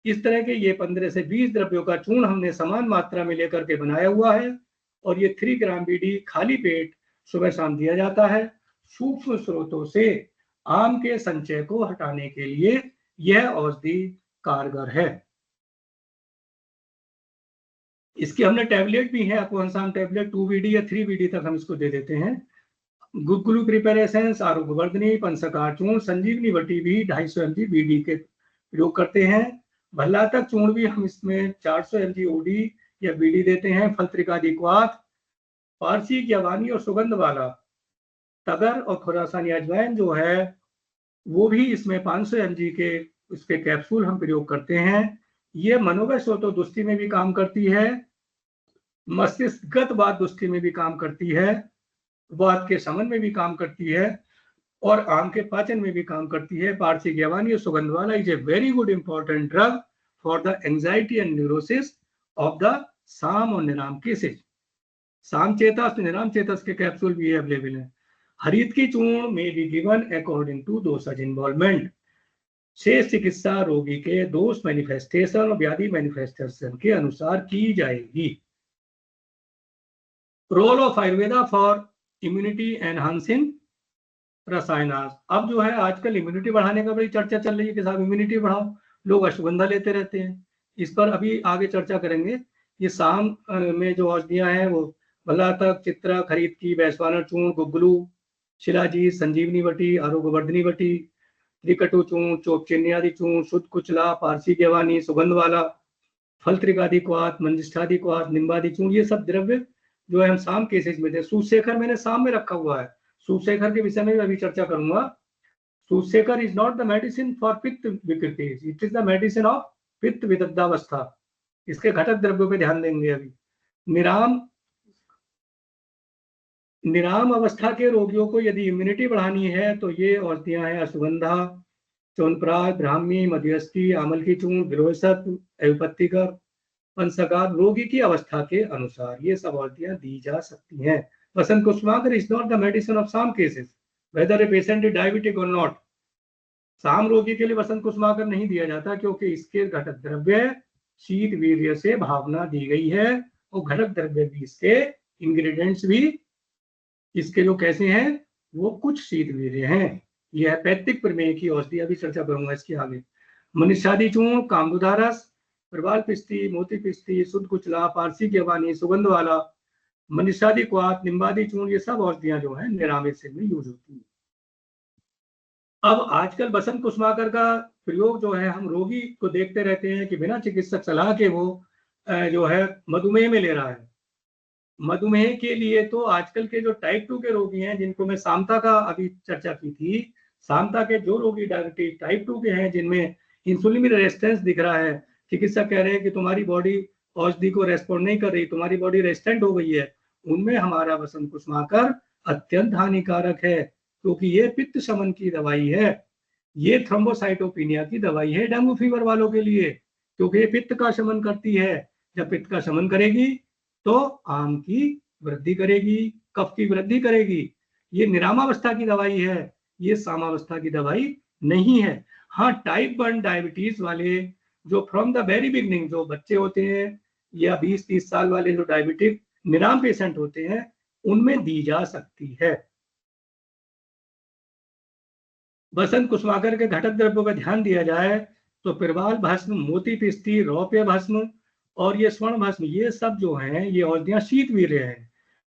इस तरह के ये 15 से 20 द्रव्यों का चूर्ण हमने समान मात्रा में लेकर के बनाया हुआ है और ये 3 ग्राम बीडी खाली पेट सुबह शाम दिया जाता है। सूक्ष्म स्रोतों से आम के संचय को हटाने के लिए यह औषधि कारगर है। इसकी हमने टैबलेट भी है, अपवहन टैबलेट 2 बीडी या 3 बीडी तक हम इसको दे देते हैं। गुगलू प्रिपरेशन, आरोग्यवर्धनी, पंचसाकार चूर्ण, संजीवनी बटी भी 250 mg बीडी के प्रयोग करते हैं। भल्लातक चूर्ण भी हम इसमें 400 mg ओडी या बीडी देते हैं। फलत्रिकादिक्वाथ, पारसी ज्ञवानी और सुगंध वाला तगर और खुरासानी अजवाइन जो है वो भी इसमें 500 mg के उसके कैप्सूल हम प्रयोग करते हैं। ये मनोवय स्रोतो दुष्टि में भी काम करती है, मस्तिष्कगत बात दुष्टि में भी काम करती है, वात के समन में भी काम करती है और आम के पाचन में भी काम करती है। पारसी ज्ञवानी और सुगंध वाला is a very good important drug for the anxiety and neurosis of the साम और निराम केसेज। साम चेतस, निराम चेतस के कैप्सूल भी अवेलेबल है। हरित की चूर्ण में be given according to dosage involvement. शेष चिकित्सा रोगी के दोष मैनिफेस्टेशन और व्याधि मैनिफेस्टेशन के अनुसार की जाएगी। Role of Ayurveda for immunity enhancing rasayanas. अब जो है आजकल इम्यूनिटी बढ़ाने का बड़ी चर्चा चल रही है कि साहब इम्यूनिटी बढ़ाओ, लोग अश्वगंधा लेते रहते हैं, इस पर अभी आगे चर्चा करेंगे। ये साम में जो औषधियां हैं वो भल्लातक, चित्रा, खरीद की, वैश्वानर चूर्ण, गुगलू, शिलाजीत, संजीवनी बटी, आरोग्यवर्धनी बटी, त्रिकटु चूर्ण, चोपचिन्नी आदि चूर्ण, शुद्ध कुचला, पारसी ज्ञवानी, सुगंध वाला, फलत्रिकादिक्वाथ, मंजिष्ठादिक्वाथ, निम्बादि चूर्ण, ये सब द्रव्य जो है हम साम केसेज में थे। सूतशेखर मैंने साम में रखा हुआ है, सूतशेखर के विषय में भी अभी चर्चा करूंगा। Sutshekhar is not the medicine for pitta vikriti, it is the medicine of pitta vidagdhavastha. इसके घटक द्रव्यों पे ध्यान देंगे अभी। निराम अवस्था के रोगियों को यदि इम्यूनिटी बढ़ानी है तो ये औषधियां हैं अश्वगंधा, च्यवनप्राश, ब्राह्मी, मध्यस्थी, आमल की चूर्ण, गिरोसत, एवपत्तिकर, पंचसाकार, रोगी की अवस्था के अनुसार ये सब औषधियां दी जा सकती हैं। Vasant Kusumakar is not the medicine of sama cases whether a patient is diabetic और नॉट। साम रोगी के लिए वसंत कुसुमाकर नहीं दिया जाता क्योंकि इसके घटक द्रव्य शीत वीर्य से भावना दी गई है और घटक द्रव्य भी इसके इंग्रेडिएंट्स भी इसके जो कैसे हैं वो कुछ शीत वीर्य हैं। यह पैतृक प्रमेय की औषधि, अभी चर्चा करूंगा इसके आगे। मनीषादि चूर्ण, कामदुधारस, प्रवाल पिस्ती, मोती पिस्ती, शुद्ध कुचला, पारसी ज्ञवानी, सुगंध वाला, मनीषादिक्वाथ, निम्बादि चूर्ण, ये सब औषधियां जो है निरामेसिन में यूज होती है। अब आजकल बसंत कुसुमाकर का प्रयोग जो है हम रोगी को देखते रहते हैं कि बिना चिकित्सक सलाह के वो जो है मधुमेह में ले रहा है। मधुमेह के लिए तो आजकल के जो टाइप 2 के रोगी हैं, जिनको मैं सामता का अभी चर्चा की थी, सामता के जो रोगी डायबिटीज टाइप 2 के हैं जिनमें इंसुलिन में रेजिस्टेंस दिख रहा है, चिकित्सक कह रहे हैं कि तुम्हारी बॉडी औषधि को रेस्पॉन्ड नहीं कर रही, तुम्हारी बॉडी रेजिस्टेंट हो गई है, उनमें हमारा बसंत कुसुमाकर अत्यंत हानिकारक है क्योंकि ये पित्त शमन की दवाई है, ये थ्रोम्बोसाइटोपिनिया की दवाई है डेंगू फीवर वालों के लिए, क्योंकि ये पित्त का शमन करती है। जब पित्त का शमन करेगी तो आम की वृद्धि करेगी, कफ की वृद्धि करेगी। ये निरामावस्था की दवाई है, ये सामावस्था की दवाई नहीं है। हाँ, टाइप 1 डायबिटीज वाले जो फ्रॉम द वेरी बिगनिंग जो बच्चे होते हैं या 20-30 साल वाले जो डायबिटिक निराम पेशेंट होते हैं उनमें दी जा सकती है। बसंत कुसुमाकर के घटक द्रव्यों पर ध्यान दिया जाए तो प्रवाल भस्म, मोती पिस्ती, रौप्य भस्म, और ये स्वर्ण भस्म, ये सब जो हैं ये औषधियां शीतवीर्य हैं।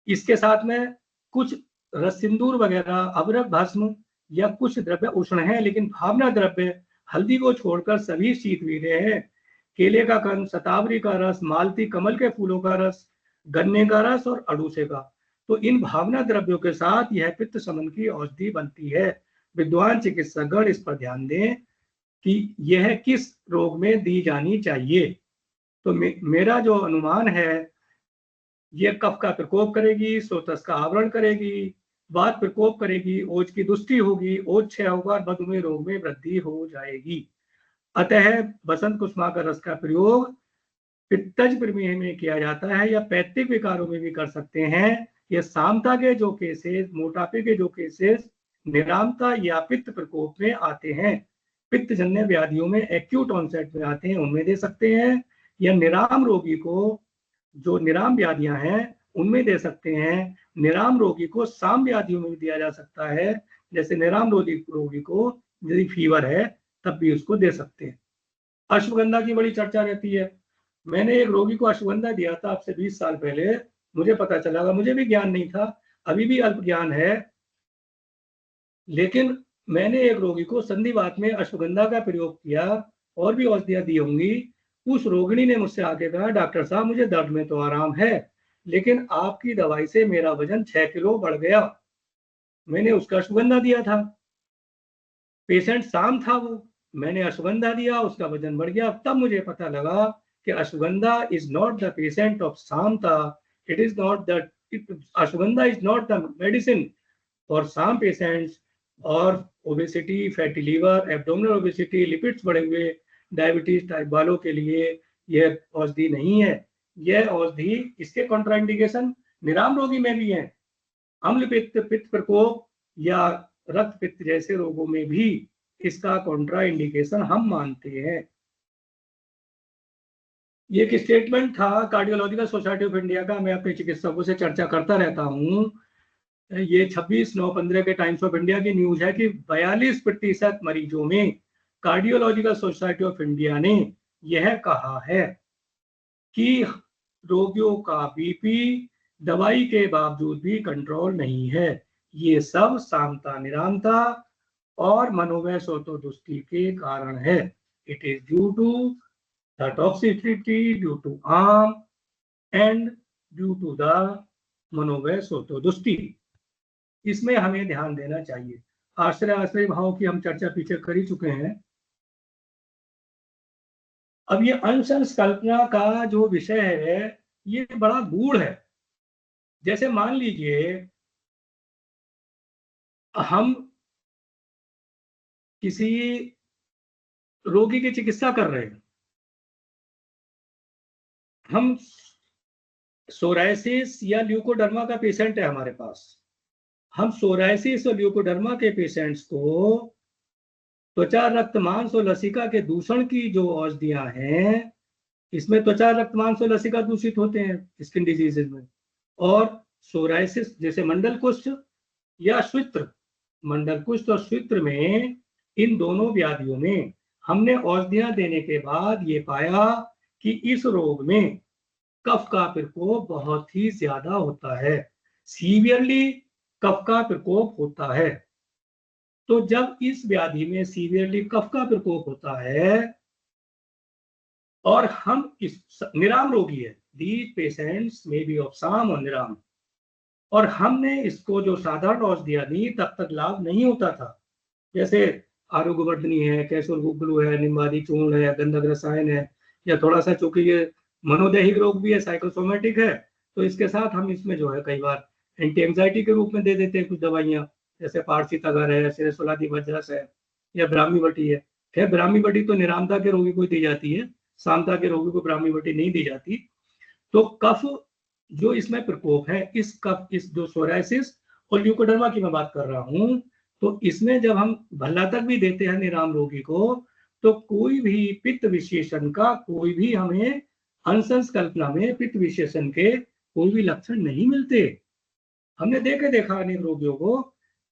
इसके साथ में कुछ रस सिंदूर वगैरह, अबरक भस्म या कुछ द्रव्य उष्ण हैं, लेकिन भावना द्रव्य हल्दी को छोड़कर सभी शीतवीर्य हैं। केले का कंद, शतावरी का रस, मालती, कमल के फूलों का रस, गन्ने का रस और अड़ूसे का। तो इन भावना द्रव्यों के साथ यह पित्त शमन की औषधि बनती है। विद्वान चिकित्सकगण इस पर ध्यान दें कि यह किस रोग में दी जानी चाहिए। तो मेरा जो अनुमान है, ये कफ का प्रकोप करेगी, सोतस का आवरण करेगी, वात प्रकोप करेगी, ओज की दुष्टि होगी, ओज क्षय होगा और मधुमेह रोग में वृद्धि हो जाएगी। अतः बसंत कुसुमा का रस का प्रयोग पित्तज प्रमेह में किया जाता है या पैतृक विकारों में भी कर सकते हैं। ये सामता के जो केसेस, मोटापे के जो केसेस निरामता या पित्त प्रकोप में आते हैं, पित्त जन्य व्याधियों में एक्यूट ऑनसेट में आते हैं, उनमें दे सकते हैं, या निराम रोगी को जो निराम व्याधियां हैं उनमें दे सकते हैं। निराम रोगी को साम व्याधियों में भी दिया जा सकता है, जैसे निराम रोगी को यदि फीवर है तब भी उसको दे सकते हैं। अश्वगंधा की बड़ी चर्चा रहती है। मैंने एक रोगी को अश्वगंधा दिया था आपसे 20 साल पहले। मुझे पता चला, मुझे भी ज्ञान नहीं था, अभी भी अल्प ज्ञान है, लेकिन मैंने एक रोगी को संधिवात में अश्वगंधा का प्रयोग किया, और भी औषधियां दी होंगी। उस रोगिणी ने मुझसे आके कहा, डॉक्टर साहब मुझे दर्द में तो आराम है, लेकिन आपकी दवाई से मेरा वजन 6 किलो बढ़ गया। मैंने उसका अश्वगंधा दिया था, पेशेंट शाम था वो, मैंने अश्वगंधा दिया, उसका वजन बढ़ गया। तब मुझे पता लगा कि ashwagandha is not the patient of सामता, it is not the ashwagandha is not the medicine for साम पेशेंट्स। और obesity, fatty liver, abdominal obesity, lipids बढ़े हुए, डायबिटीज टाइप वालों के लिए यह औषधि नहीं है। यह औषधि, इसके कॉन्ट्राइंडिकेशन निराम रोगी में भी है। अम्ल पित्त, पित्त प्रकोप या रक्त पित्त जैसे रोगों में भी इसका कॉन्ट्रा इंडिकेशन हम मानते हैं। ये एक स्टेटमेंट था कार्डियोलॉजिकल सोसाइटी ऑफ इंडिया का। मैं अपने चिकित्सकों से चर्चा करता रहता हूँ। ये 26/9/15 के टाइम्स ऑफ इंडिया की न्यूज है कि 42% मरीजों में कार्डियोलॉजिकल सोसाइटी ऑफ इंडिया ने यह कहा है कि रोगियों का बीपी दवाई के बावजूद भी कंट्रोल नहीं है। ये सब सामता, निरामता और मनोवय सोतोदुष्टि के कारण है। It is due to the toxicity, due to arm and due to the manovaha srotodushti. इसमें हमें ध्यान देना चाहिए। आश्रय आश्रय भाव की हम चर्चा पीछे कर ही चुके हैं। अब ये अंश कल्पना का जो विषय है ये बड़ा गूढ़ है। जैसे मान लीजिए हम किसी रोगी की चिकित्सा कर रहे हैं, हम सोरायसिस या ल्यूकोडर्मा का पेशेंट है हमारे पास। हम सोरायसिस और ल्यूकोडर्मा के पेशेंट्स को त्वचा, रक्त, मांस और लसिका के दूषण की जो औषधियां हैं, इसमें त्वचा, रक्त, मांस और लसिका दूषित होते हैं स्किन डिजीजेज में। और सोरायसिस जैसे मंडल कुष्ठ या श्वित्र, मंडल कुष्ठ और श्वित्र में, इन दोनों व्याधियों में हमने औषधियां देने के बाद ये पाया कि इस रोग में कफ का प्रकोप बहुत ही ज्यादा होता है, सीवियरली कफ का प्रकोप होता है। तो जब इस व्याधि में सीवियरली कफ का प्रकोप होता है और हम इस निराम रोगी है, दीज पेशेंट्स में बी ऑफ साम और निराम, और हमने इसको जो साधारण औषधियां दी तब तक लाभ नहीं होता था। जैसे आरोग्यवर्धनी है, कैसोल गुग्गलू है, निम्बादी चूर्ण है, गंधक रसायन है, या थोड़ा सा चूंकि ये मनोदैहिक रोग भी है, साइकोसोमेटिक है, तो इसके साथ हम इसमें जो है कई बार एंटी एंजाइटी के रूप में दे देते हैं कुछ दवाइयां, जैसे पारसी तगर है, सिरेसोलादी वज्रस है, या ब्राह्मी बटी है। खैर ब्राह्मी बटी तो निरामता के रोगी को दी जाती है, सामता के रोगी को ब्राह्मी बटी नहीं दी जाती। तो कफ जो इसमें प्रकोप है, इस कफ, इस जो सोरायसिस और ल्यूकोडर्मा की मैं बात कर रहा हूं, तो इसमें जब हम भल्ला तक भी देते हैं निराम रोगी को, तो कोई भी पित्त विशेषण का, कोई भी हमें अंशंस कल्पना में पित्त विशेषण के कोई भी लक्षण नहीं मिलते। हमने देखा अनेक रोगियों को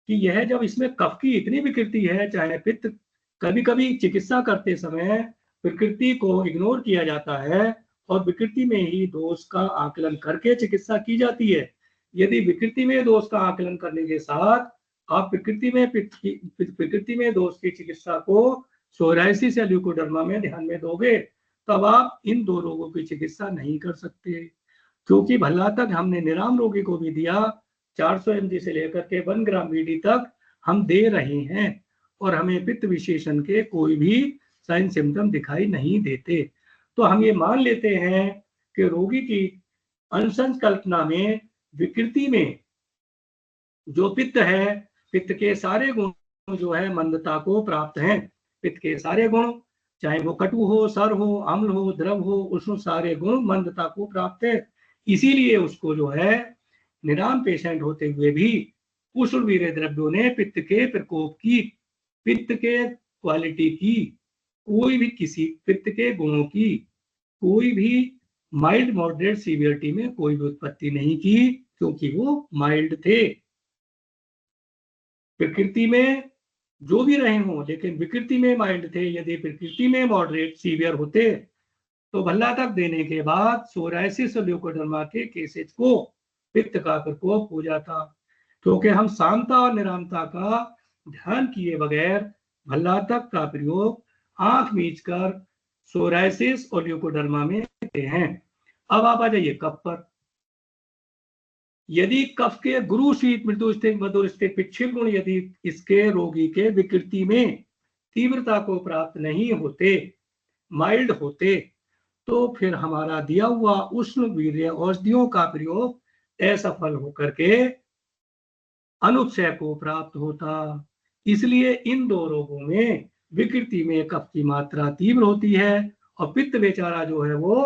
कि यह जब इसमें कफ की इतनी विकृति है, चाहे पित्त, कभी कभी चिकित्सा करते समय प्रकृति को इग्नोर किया जाता है और विकृति में ही दोष का आकलन करके चिकित्सा की जाती है। यदि विकृति में दोष का आकलन करने के साथ आप विकृति में दोष की चिकित्सा को सोरायसिस या ल्यूकोडर्मा में ध्यान में दोगे, तब आप इन दो रोगों की चिकित्सा नहीं कर सकते, क्योंकि भला तक हमने निराम रोगी को भी दिया 400 mg से लेकर के 1 ग्राम बीडी तक हम दे रहे हैं और हमें पित्त विशेषण के कोई भी साइन सिम्टम दिखाई नहीं देते। तो हम ये मान लेते हैं कि रोगी की अंशकल्पना में विकृति में जो पित्त है, पित्त के सारे गुण जो है मंदता को प्राप्त हैं। पित्त के सारे गुण, चाहे वो कटु हो, सर हो, अम्ल हो, द्रव हो, उसमें सारे गुण मंदता को प्राप्त है। इसीलिए उसको जो है निराम पेशेंट होते हुए भी उष्णवीर्य द्रव्यों ने पित्त के प्रकोप की, पित्त के क्वालिटी की, कोई भी किसी पित्त के गुणों की कोई भी माइल्ड मॉडरेट सीवियरिटी में कोई भी उत्पत्ति नहीं की, क्योंकि वो माइल्ड थे। प्रकृति में जो भी रहे हों, लेकिन विकृति में माइल्ड थे। यदि प्रकृति में मॉडरेट सीवियर होते तो भल्ला तक देने के बाद सोरायसिस और ल्यूकोडर्मा के केसेज को पित्त का प्रकोप हो जाता, क्योंकि हम सामता और निरामता का ध्यान किए बगैर भल्ला तक का प्रयोग आंख मीचकर सोरायसिस और ल्यूकोडर्मा में करते हैं। अब आप आ जाइए कफ पर। यदि कफ के गुरु शीत मृदु स्थित मधुर स्थित पिच्छिल गुण यदि इसके रोगी के विकृति में तीव्रता को प्राप्त नहीं होते, माइल्ड होते, तो फिर हमारा दिया हुआ उष्ण वीर्य औषधियों का प्रयोग असफल होकर के अनुपचय को प्राप्त होता। इसलिए इन दो रोगों में विकृति में कफ की मात्रा तीव्र होती है और पित्त बेचारा जो है वो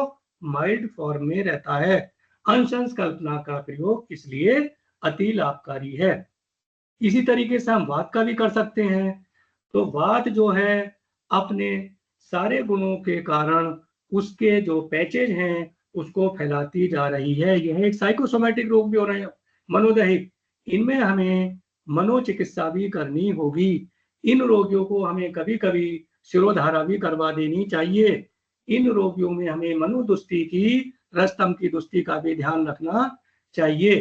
माइल्ड फॉर्म में रहता है। अंशंस कल्पना का प्रयोग इसलिए अति लाभकारी है। इसी तरीके से हम वात का भी कर सकते हैं। तो वात जो है अपने सारे गुणों के कारण उसके जो पैचेज हैं उसको फैलाती जा रही है। यह एक साइकोसोमैटिक रोग भी हो रहे हैं, मनोदैहिक। इनमें हमें मनोचिकित्सा भी करनी होगी। इन रोगियों को हमें कभी कभी शिरोधारा भी करवा देनी चाहिए। इन रोगियों में हमें मनोदुष्टि की, रस्तम की दुष्टि का भी ध्यान रखना चाहिए,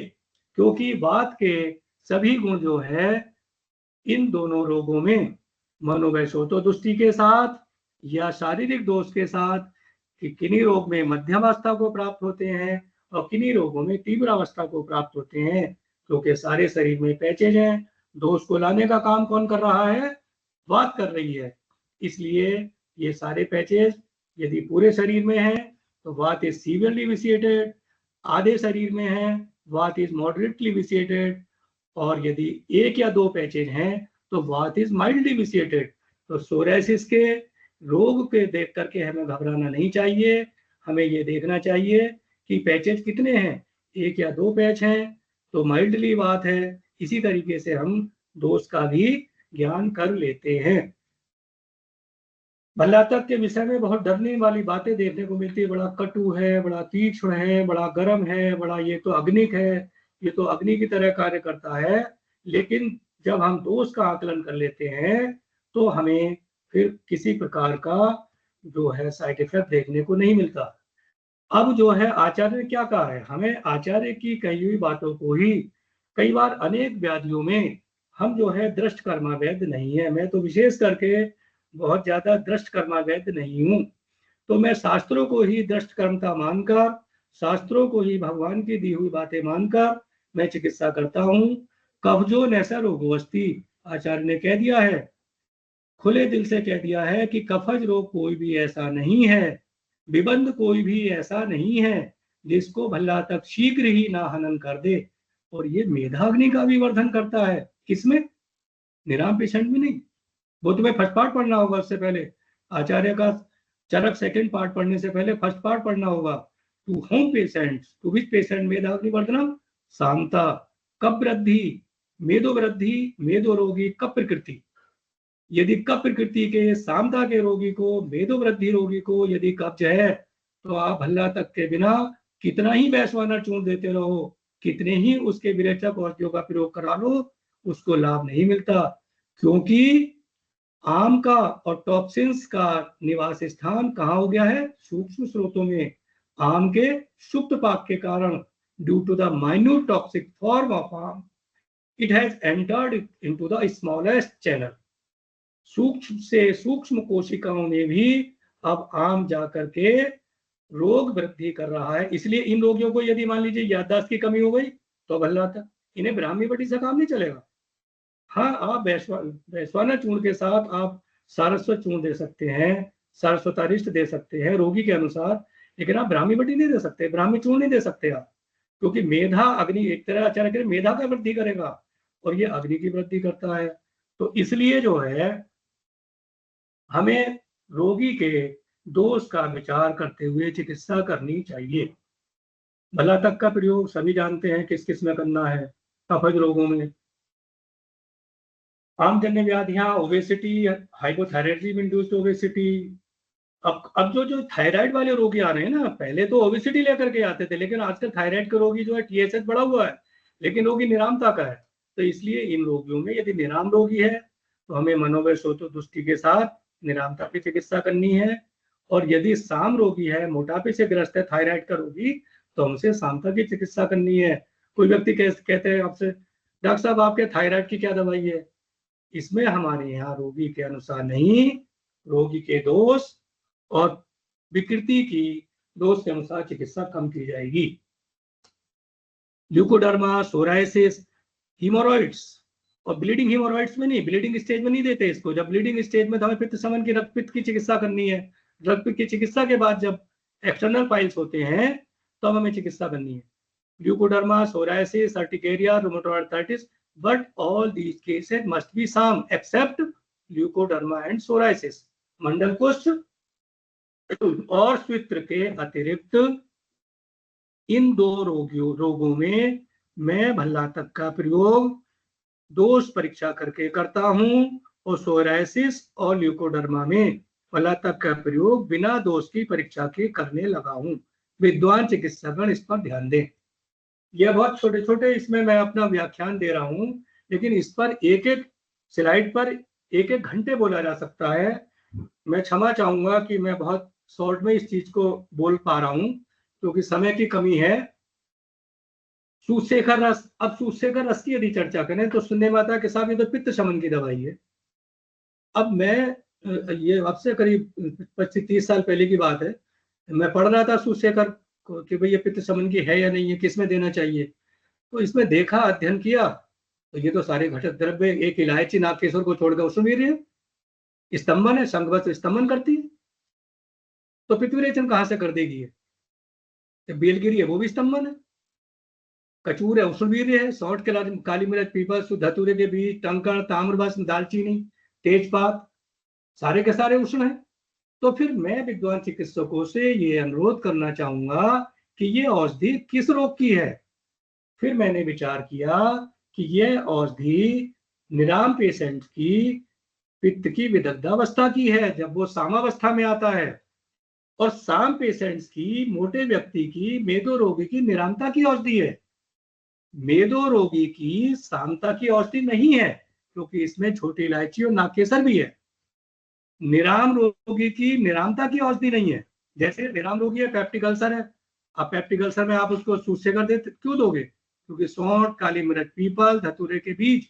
क्योंकि वात के सभी गुण जो है इन दोनों रोगों में मनोवैशोतो दुष्टि के साथ या शारीरिक दोष के साथ कि किन्हीं रोग में मध्यम अवस्था को प्राप्त होते हैं और किन्हीं रोगों में तीव्र अवस्था को प्राप्त होते हैं, क्योंकि सारे शरीर में पैचेज हैं। दोष को लाने का काम कौन कर रहा है? वात कर रही है। इसलिए ये सारे पैचेज यदि पूरे शरीर में है तो वात इज सीवियरली विसिएटेड, आधे शरीर में है वात इज मॉडरेटली विसिएटेड, और यदि एक या दो पैचेज हैं तो वात इज माइल्डली विसिएटेड। तो सोरायसिस के रोग के देख करके हमें घबराना नहीं चाहिए। हमें ये देखना चाहिए कि पैचेज कितने हैं, एक या दो पैच हैं तो माइल्डली वात है। इसी तरीके से हम दोष का भी ज्ञान कर लेते हैं। भल्ला तक के विषय में बहुत डरने वाली बातें देखने को मिलती है। बड़ा कटु है, बड़ा तीक्ष्ण है, बड़ा गर्म है, बड़ा ये तो अग्निक है, ये तो अग्नि की तरह कार्य करता है। लेकिन जब हम दोष का आकलन कर लेते हैं तो हमें फिर किसी प्रकार का जो है साइड इफेक्ट देखने को नहीं मिलता। अब जो है आचार्य ने क्या कहा है, हमें आचार्य की कही हुई बातों को ही कई बार अनेक व्याधियों में हम जो है दृष्ट कर्मा वैद्य नहीं है। मैं तो विशेष करके बहुत ज्यादा दृष्ट कर्मा वैद्य नहीं हूँ। तो मैं शास्त्रों को ही दृष्ट कर्मता मानकर, शास्त्रों को ही भगवान की दी हुई बातें मानकर मैं चिकित्सा करता हूँ। कब्जो नैसा रोगोस्ती, आचार्य ने कह दिया है, खुले दिल से कह दिया है कि कफज रोग कोई भी ऐसा नहीं है, विबंध कोई भी ऐसा नहीं है जिसको भल्ला तक शीघ्र ही ना हनन कर दे। और ये मेधाग्नि का भी वर्धन करता है। किसमें? निराम पेशेंट में नहीं। वो तुम्हें फर्स्ट पार्ट पढ़ना होगा, उससे पहले आचार्य का चरक सेकंड पार्ट पढ़ने से पहले फर्स्ट पार्ट पढ़ना होगा। To whom patient, to which patient मेधाग्नि वर्धनम शांता, कप वृद्धि, मेदो वृद्धि, मेदो रोगी कप प्रकृति। यदि कप प्रकृति के सामता के रोगी को, मेदो वृद्धि रोगी को यदि कब्ज है तो आप भल्ला तक के बिना कितना ही वैश्वानर चूर्ण देते रहो, कितने ही उसके विरेचक औषधियों का प्रयोग करा लो, उसको लाभ नहीं मिलता। क्योंकि आम का और टॉक्सिन्स का निवास स्थान कहाँ हो गया है? सूक्ष्म स्रोतों में। आम के सुप्त पाक के कारण due to the minute toxic form of ama it has entered into the smallest channel. सूक्ष्म से सूक्ष्म कोशिकाओं में भी अब आम जाकर के रोग वृद्धि कर रहा है। इसलिए इन रोगियों को यदि मान लीजिए याददाश्त की कमी हो गई तो भला था, इन्हें ब्राह्मी बटी से काम नहीं चलेगा। हाँ, आप वैश्वानर चूर्ण के साथ आप सारस्वत चूर्ण दे सकते हैं, सारस्वतारिष्ट दे सकते हैं रोगी के अनुसार, लेकिन आप ब्राह्मी बटी नहीं दे सकते, ब्राह्मी चूर्ण नहीं दे सकते आप, क्योंकि मेधा अग्नि एक तरह अचानक मेधा का वृद्धि करेगा और ये अग्नि की वृद्धि करता है। तो इसलिए जो है हमें रोगी के दोष का विचार करते हुए चिकित्सा करनी चाहिए। भला तक का प्रयोग सभी जानते हैं किस किस में करना है। कफज रोगों में, आमजन्य व्याधियां, ओबेसिटी, हाइपोथायराइडिज्म इंड्यूस्ड ओबेसिटी। अब जो थायराइड वाले रोगी आ रहे हैं ना, पहले तो ओबेसिटी लेकर के आते थे, लेकिन आजकल थायराइड के रोगी जो है TSH बढ़ा हुआ है, लेकिन रोगी निरामता का है। तो इसलिए इन रोगियों में यदि निराम रोगी है तो हमें मनोवैश्वतो दृष्टि के साथ निरामता की चिकित्सा करनी है, और यदि साम रोगी है, मोटापे से ग्रस्त है थायराइड का रोगी, तो हमसे सामता की चिकित्सा करनी है। कोई व्यक्ति कहते हैं आपसे, डॉक्टर साहब आपके थायराइड की क्या दवाई है? इसमें हमारे यहाँ रोगी के अनुसार नहीं, रोगी के दोष और विकृति की दोष के अनुसार चिकित्सा कम की जाएगी। ल्यूकोडर्मा, सोरायसिस, हीमोरॉइड्स, और ब्लीडिंग हीमोरॉइड्स में नहीं, ब्लीडिंग स्टेज में नहीं देते इसको। जब ब्लीडिंग स्टेज में तो हमें पित्त शमन की, रक्त पित्त की चिकित्सा करनी है। रक्त पित्त की चिकित्सा के बाद जब एक्सटर्नल पाइल्स होते हैं तो हमें चिकित्सा करनी है। Leucoderma, psoriasis, urticaria, rheumatoid arthritis, but all these cases must be some except leukoderma and psoriasis। मंडल कुष्ठ और स्वित्र के अतिरिक्त इन दो रोगों में मैं भल्ला तक का प्रयोग दोष परीक्षा करके करता हूं, और सोरायसिस और ल्यूकोडर्मा में भल्ला तक का प्रयोग बिना दोष की परीक्षा के करने लगा हूं। विद्वान चिकित्सकगण इस पर ध्यान दें। यह बहुत छोटे छोटे इसमें मैं अपना व्याख्यान दे रहा हूं, लेकिन इस पर एक एक स्लाइड पर एक एक घंटे बोला जा सकता है। मैं क्षमा चाहूंगा कि मैं बहुत शॉर्ट में इस चीज को बोल पा रहा हूं, क्योंकि समय की कमी है। सूतशेखर रस, अब सूतशेखर रस की यदि चर्चा करें तो सुनने में आता है कि साहब ये तो पित्त शमन की दवाई है। अब मैं ये अब से करीब 25-30 साल पहले की बात है, मैं पढ़ रहा था सूतशेखर कि भाई ये पित्त शमन की है या नहीं है, किसमें देना चाहिए। तो इसमें देखा, अध्ययन किया, तो ये तो सारे घटक द्रव्य, एक इलायची नागकेसर को छोड़कर उसमें है, स्तंभन है, संघवत स्तंभन करती है, तो पित्त विरेचन कहां से कर देगी? बेलगिरी है वो भी स्तंभन है, कचूर है उष्णवीर्य है, सौंठ के काली मिर्च, पीपल, धतूरे के बीज, टंकण, ताम्रभस्म, दालचीनी, तेजपात, सारे के सारे उष्ण है। तो फिर मैं विद्वान चिकित्सकों से ये अनुरोध करना चाहूंगा कि ये औषधि किस रोग की है। फिर मैंने विचार किया कि यह औषधि निराम पेशेंट की पित्त की विदग्धावस्था की है, जब वो सामावस्था में आता है, और साम पेशेंट्स की, मोटे व्यक्ति की, मेदो रोगी की निरामता की औषधि है। मेदो रोगी की सामता की औषधि नहीं है, क्योंकि इसमें छोटी इलायची और नागकेसर भी है। निराम रोगी की निरामता की औषधि नहीं है। जैसे निराम रोगी है, पेप्टिक अल्सर है, अब पेप्टिक अल्सर में आप उसको सूतशेखर देते क्यों दोगे? क्योंकि सौंठ, काली मिर्च, पीपल, धतूरे के बीज,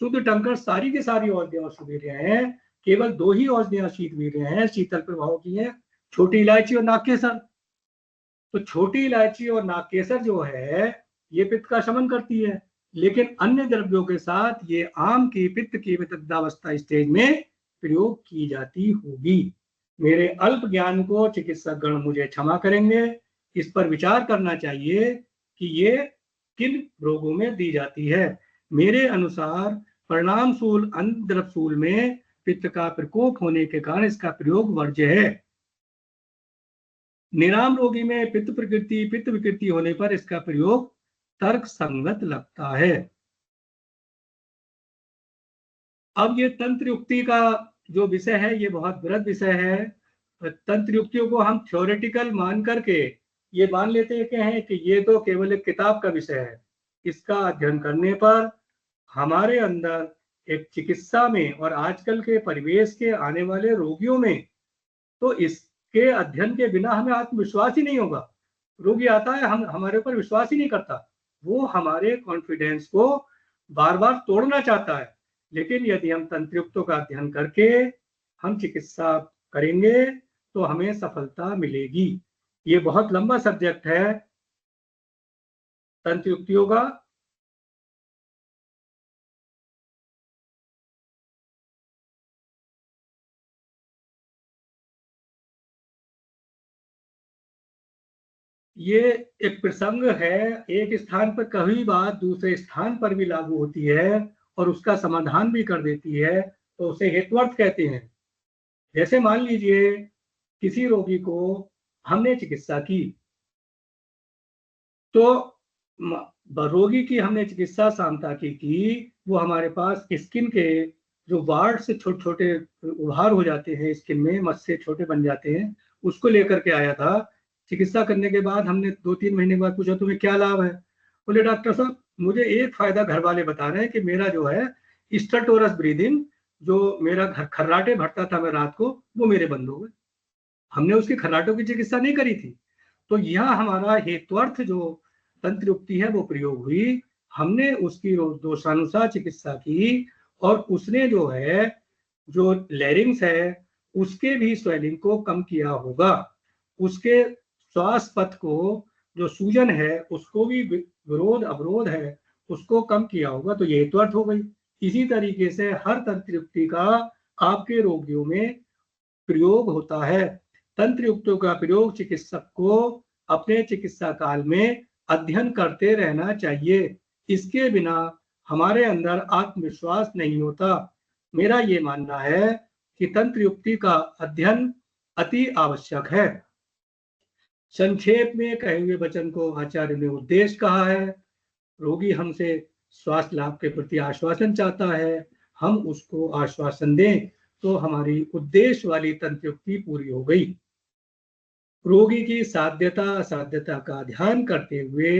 शुद्ध टंकर, सारी की सारी औषधियां शीतवीर्य हैं। केवल 2 ही औषधियां शीतवीर्य हैं, शीतल प्रभाव की हैं, छोटी इलायची और नागकेसर। तो छोटी इलायची और नागकेसर जो है ये पित्त का शमन करती है, लेकिन अन्य द्रव्यों के साथ ये आम की पित्त की विदग्धावस्था स्टेज में प्रयोग की जाती होगी। मेरे अल्प ज्ञान को चिकित्सक गण मुझे क्षमा करेंगे। इस पर विचार करना चाहिए कि ये किन रोगों में दी जाती है। मेरे अनुसार परिणामशूल अंतद्रवशूल में पित्त का प्रकोप होने के कारण इसका प्रयोग वर्ज्य है। निराम रोगी में पित्त प्रकृति, पित्त विकृति होने पर इसका प्रयोग तर्क संगत लगता है। अब ये तंत्र युक्ति का जो विषय है ये बहुत बृहद विषय है। तंत्र युक्तियों को हम थ्योरेटिकल मान करके ये मान लेते हैं कि ये तो केवल एक किताब का विषय है। इसका अध्ययन करने पर हमारे अंदर एक चिकित्सा में और आजकल के परिवेश के आने वाले रोगियों में तो इसके अध्ययन के बिना हमें आत्मविश्वास ही नहीं होगा। रोगी आता है, हम हमारे ऊपर विश्वास ही नहीं करता, वो हमारे कॉन्फिडेंस को बार बार तोड़ना चाहता है। लेकिन यदि हम तंत्रयुक्तों का अध्ययन करके हम चिकित्सा करेंगे तो हमें सफलता मिलेगी। ये बहुत लंबा सब्जेक्ट है तंत्रयुक्तियों का। ये एक प्रसंग है, एक स्थान पर कही बात दूसरे स्थान पर भी लागू होती है और उसका समाधान भी कर देती है, तो उसे हेतुअर्थ कहते हैं। जैसे मान लीजिए किसी रोगी को हमने चिकित्सा की, तो रोगी की हमने चिकित्सा सामता की, वो हमारे पास स्किन के जो वार्ड से छोटे छोटे उभार हो जाते हैं, स्किन में मस्से छोटे बन जाते हैं, उसको लेकर के आया था। चिकित्सा करने के बाद हमने 2-3 महीने के बाद पूछा तुम्हें क्या लाभ है? बोले डॉक्टर साहब मुझे एक फायदा घर वाले बता रहे हैं कि मेरा जो है स्टैटोरस ब्रीदिंग, जो मेरा खर्राटे भरता था मैं रात को, वो मेरे बंद हो गए। हमने उसकी खर्राटों की चिकित्सा नहीं करी थी। तो यह हमारा हेतुअर्थ जो तंत्रयुक्ति है वो प्रयोग हुई, हमने उसकी दोषानुसार चिकित्सा की और उसने जो है जो लैरिंग्स है उसके भी स्वेलिंग को कम किया होगा, उसके श्वास पथ को जो सूजन है उसको भी विरोध अवरोध है उसको कम किया होगा, तो ये हेतुअर्थ हो गई। इसी तरीके से हर तंत्रयुक्ति का आपके रोगियों में प्रयोग होता है। तंत्रयुक्तों का प्रयोग चिकित्सक को अपने चिकित्सा काल में अध्ययन करते रहना चाहिए। इसके बिना हमारे अंदर आत्मविश्वास नहीं होता। मेरा ये मानना है कि तंत्रयुक्ति का अध्ययन अति आवश्यक है। संक्षेप में कहे हुए वचन को आचार्य ने उद्देश्य कहा है। रोगी हमसे स्वास्थ्य लाभ के प्रति आश्वासन चाहता है, हम उसको आश्वासन दें तो हमारी उद्देश्य वाली तंत्रयुक्ति पूरी हो गई। रोगी की साध्यता असाध्यता का ध्यान करते हुए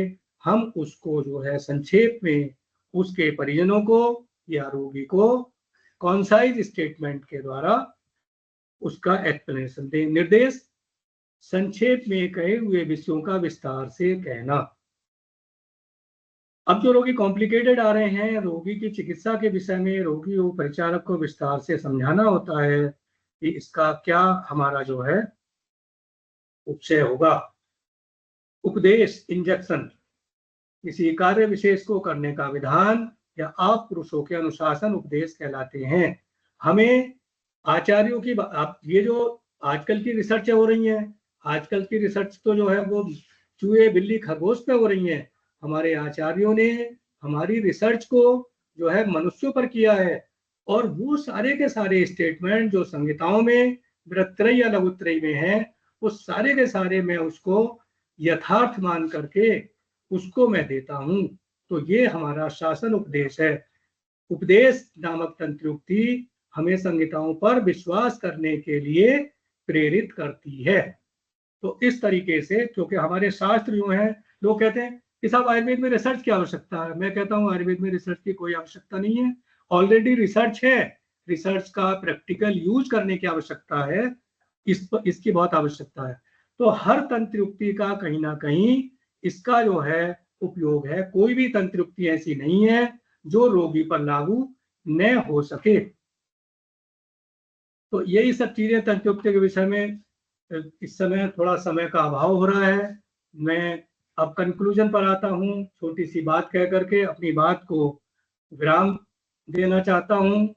हम उसको जो है संक्षेप में उसके परिजनों को या रोगी को कॉन्साइज स्टेटमेंट के द्वारा उसका एक्सप्लेनेशन दें। निर्देश संक्षेप में कहे हुए विषयों का विस्तार से कहना। अब जो रोगी कॉम्प्लिकेटेड आ रहे हैं, रोगी की चिकित्सा के विषय में रोगी और परिचारक को विस्तार से समझाना होता है कि इसका क्या हमारा जो है उपचय होगा। उपदेश इंजेक्शन किसी कार्य विशेष को करने का विधान या आप पुरुषों के अनुशासन उपदेश कहलाते हैं। हमें आचार्यों की ये जो आजकल की रिसर्च हो रही है, आजकल की रिसर्च तो जो है वो चूहे बिल्ली खरगोश पे हो रही है। हमारे आचार्यों ने हमारी रिसर्च को जो है मनुष्यों पर किया है और वो सारे के सारे स्टेटमेंट जो संहिताओं में बृहत्त्रयी या लघुत्रयी में है, वो सारे के सारे मैं उसको यथार्थ मान करके उसको मैं देता हूं। तो ये हमारा शासन उपदेश है। उपदेश नामक तंत्रयुक्ति हमें संहिताओं पर विश्वास करने के लिए प्रेरित करती है। तो इस तरीके से, क्योंकि हमारे शास्त्र जो हैं, लोग कहते हैं कि साहब आयुर्वेद में रिसर्च की आवश्यकता है। मैं कहता हूं आयुर्वेद में रिसर्च की कोई आवश्यकता नहीं है, ऑलरेडी रिसर्च है। रिसर्च का प्रैक्टिकल यूज करने की आवश्यकता है, इसकी बहुत आवश्यकता है। तो हर तंत्रयुक्ति का कहीं ना कहीं इसका जो है उपयोग है। कोई भी तंत्रयुक्ति ऐसी नहीं है जो रोगी पर लागू न हो सके। तो यही सब चीजें तंत्रयुक्ति के विषय में इस समय थोड़ा समय का अभाव हो रहा है। मैं अब कंक्लूजन पर आता हूँ, छोटी सी बात कह करके अपनी बात को विराम देना चाहता हूँ।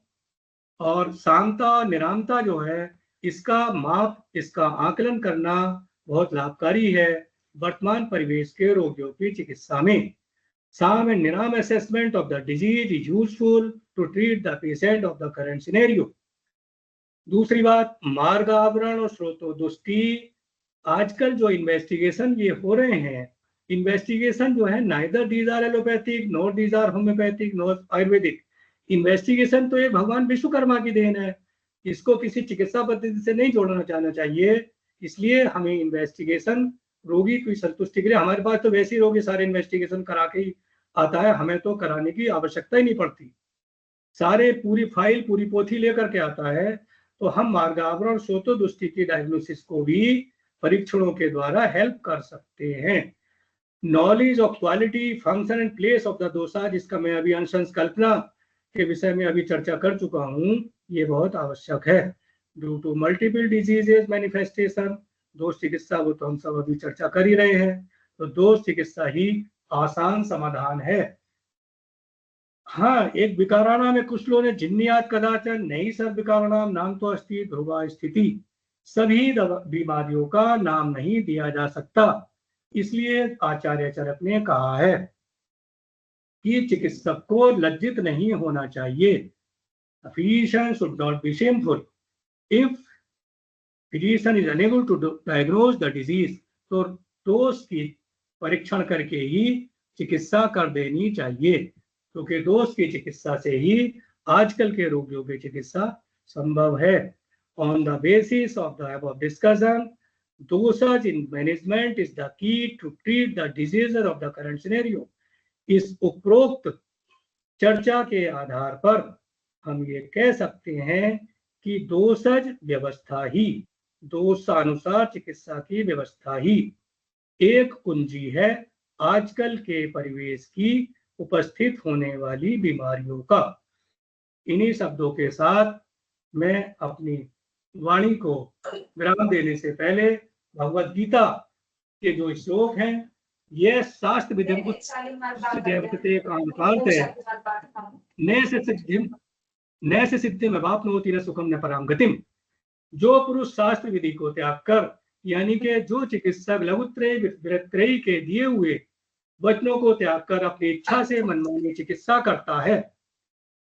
और सामता निरामता जो है, इसका माप, इसका आकलन करना बहुत लाभकारी है वर्तमान परिवेश के रोगियों की चिकित्सा में। Some and Niram assessment of the disease is useful to treat the patient of the current scenario. दूसरी बात, मार्ग आवरण और स्रोतोदुष्टि। आजकल जो इन्वेस्टिगेशन ये हो रहे हैं, इन्वेस्टिगेशन जो है neither these are allopathic nor these are homeopathic nor Ayurvedic. Investigation तो ये भगवान विश्वकर्मा की देन है, इसको किसी चिकित्सा पद्धति से नहीं जोड़ना चाहना चाहिए। इसलिए हमें इन्वेस्टिगेशन रोगी की संतुष्टि के लिए, हमारे पास तो वैसे ही रोगी सारे इन्वेस्टिगेशन करा के ही आता है, हमें तो कराने की आवश्यकता ही नहीं पड़ती। सारे पूरी फाइल पूरी पोथी लेकर के आता है। तो हम मार्गावरण स्रोतोदुष्टि की डायग्नोसिस को भी परीक्षणों के द्वारा हेल्प कर सकते हैं। Knowledge of quality, function and place of the dosha, जिसका मैं अभी अंशंस कल्पना के विषय में अभी चर्चा कर चुका हूं, ये बहुत आवश्यक है। Due to multiple diseases manifestation, दोष चिकित्सा, वो तो हम सब अभी चर्चा कर ही रहे हैं, तो दोष चिकित्सा ही आसान समाधान है। हाँ, एक विकाराणाम में कुछ लोगों ने जिन्नियात कदाचन नहीं सर विकाराणाम नाम तो अस्ति ध्रुवा स्थिति, सभी बीमारियों का नाम नहीं दिया जा सकता। इसलिए आचार्य चरक ने कहा है कि चिकित्सक को लज्जित नहीं होना चाहिए। A physician should not be shameful. If physician is unable to diagnose the disease, तो दोष की परीक्षण करके ही चिकित्सा कर देनी चाहिए, क्योंकि दोष की चिकित्सा से ही आजकल के रोगियों की चिकित्सा संभव है। On the basis of the above discussion, dosage in management is the key to treat the diseases of the current scenario. इस उपरोक्त चर्चा के आधार पर हम ये कह सकते हैं कि दोषज व्यवस्था ही, दोषानुसार चिकित्सा की व्यवस्था ही एक कुंजी है आजकल के परिवेश की उपस्थित होने वाली बीमारियों का। इन्हीं शब्दों के साथ मैं अपनी वाणी को विराम देने से पहले भगवद गीता के जो श्लोक हैं, ये शास्त्र विधिम नैसे सिद्धि में वापनोति न सुखम न पराम गतिम। जो पुरुष शास्त्र विधि को त्याग कर, यानी कि जो चिकित्सक लघुत्रयी विरत्रयी के दिए हुए वचनों को त्याग कर अपनी इच्छा से मनमानी चिकित्सा करता है,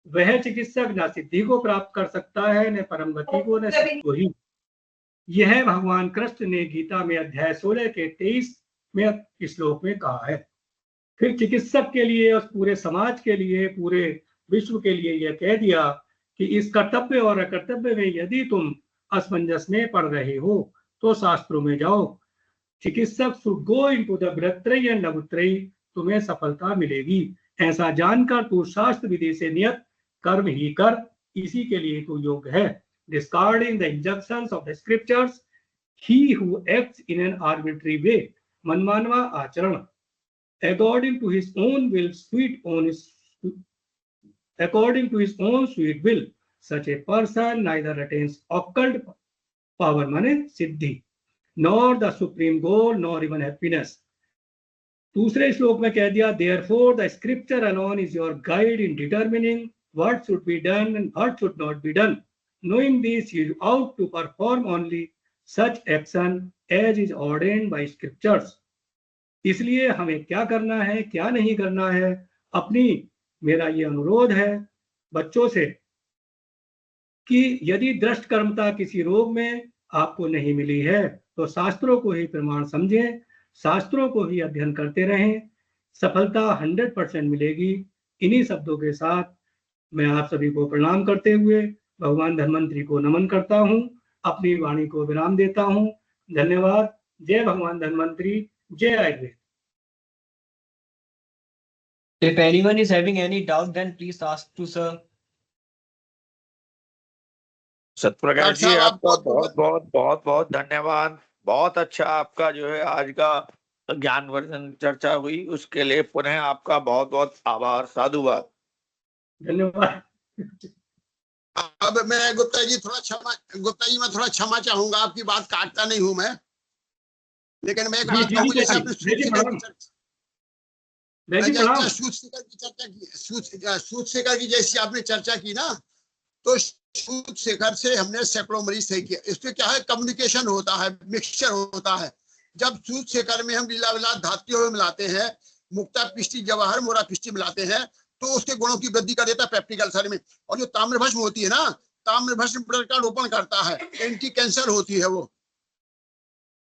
वह चिकित्सक न सिद्धि को प्राप्त कर सकता है, न परम गति को, न सिद्ध को ही। यह भगवान कृष्ण ने गीता में अध्याय 16 के 23 में श्लोक में कहा है। फिर चिकित्सक के लिए और पूरे समाज के लिए, पूरे विश्व के लिए यह कह दिया कि इस कर्तव्य और अकर्तव्य में यदि तुम असमंजस में पड़ रहे हो तो शास्त्रों में जाओ। Chikitsak should go into the Brihatrayi and Laghutrayi, तुम्हें सफलता मिलेगी। ऐसा जानकर तू शास्त्र विधि से नियत कर्म ही कर, इसी के लिए तू योग्य है। Discarding the injunctions of the scriptures, he who acts in an arbitrary way, मनमानवा आचरण, according to his own will according to his own sweet will, such a person neither attains occult power माने सिद्धि, nor the supreme goal, nor even happiness. दूसरे श्लोक में कह दिया, therefore the scripture alone is your guide in determining what should be done and what should not be done. Knowing this, you ought to perform only such action as is ordained by scriptures. इसलिए हमें क्या करना है, क्या नहीं करना है, अपनी मेरा ये अनुरोध है बच्चों से कि यदि दृष्ट कर्मता किसी रोग में आपको नहीं मिली है तो शास्त्रों को ही प्रमाण समझें, शास्त्रों को ही अध्ययन करते रहें, सफलता 100% मिलेगी। इन्हीं शब्दों के साथ मैं आप सभी को प्रणाम करते हुए भगवान धन्वंतरी को नमन करता हूं, अपनी वाणी को विराम देता हूं। धन्यवाद। जय भगवान धन्वंतरी, जय Ayurveda. If anyone is having any doubt, then please ask to sir. Satprakash जी, आपका बहुत बहुत बहुत बहुत धन्यवाद। बहुत अच्छा आपका जो है आज का ज्ञानवर्धन चर्चा हुई, उसके लिए पुनः आपका बहुत बहुत आभार, साधुवाद, धन्यवाद। अब मैं गुप्ता जी मैं थोड़ा क्षमा चाहूंगा, आपकी बात काटता नहीं हूं मैं, लेकिन मैं एक बात कहूंगा, जैसे आपने सूद शेखर की जैसी आपने चर्चा की ना, तो सूद शेखर से हमने सैकड़ों मरीज सही किया। इसमें क्या है, कम्युनिकेशन होता है, मिक्सचर होता है। जब सूद शेखर में हम लीला विलास धात्रियों मिलाते हैं, मुक्ता पिष्टि जवाहर मोरा पिष्टि मिलाते हैं, तो उसके गुणों की वृद्धि कर देता है पेप्टिक अल्सर में। और जो ताम्रभस्म होती है ना, ताम्रभस्म का रोपण करता है, एंटी कैंसर होती है वो।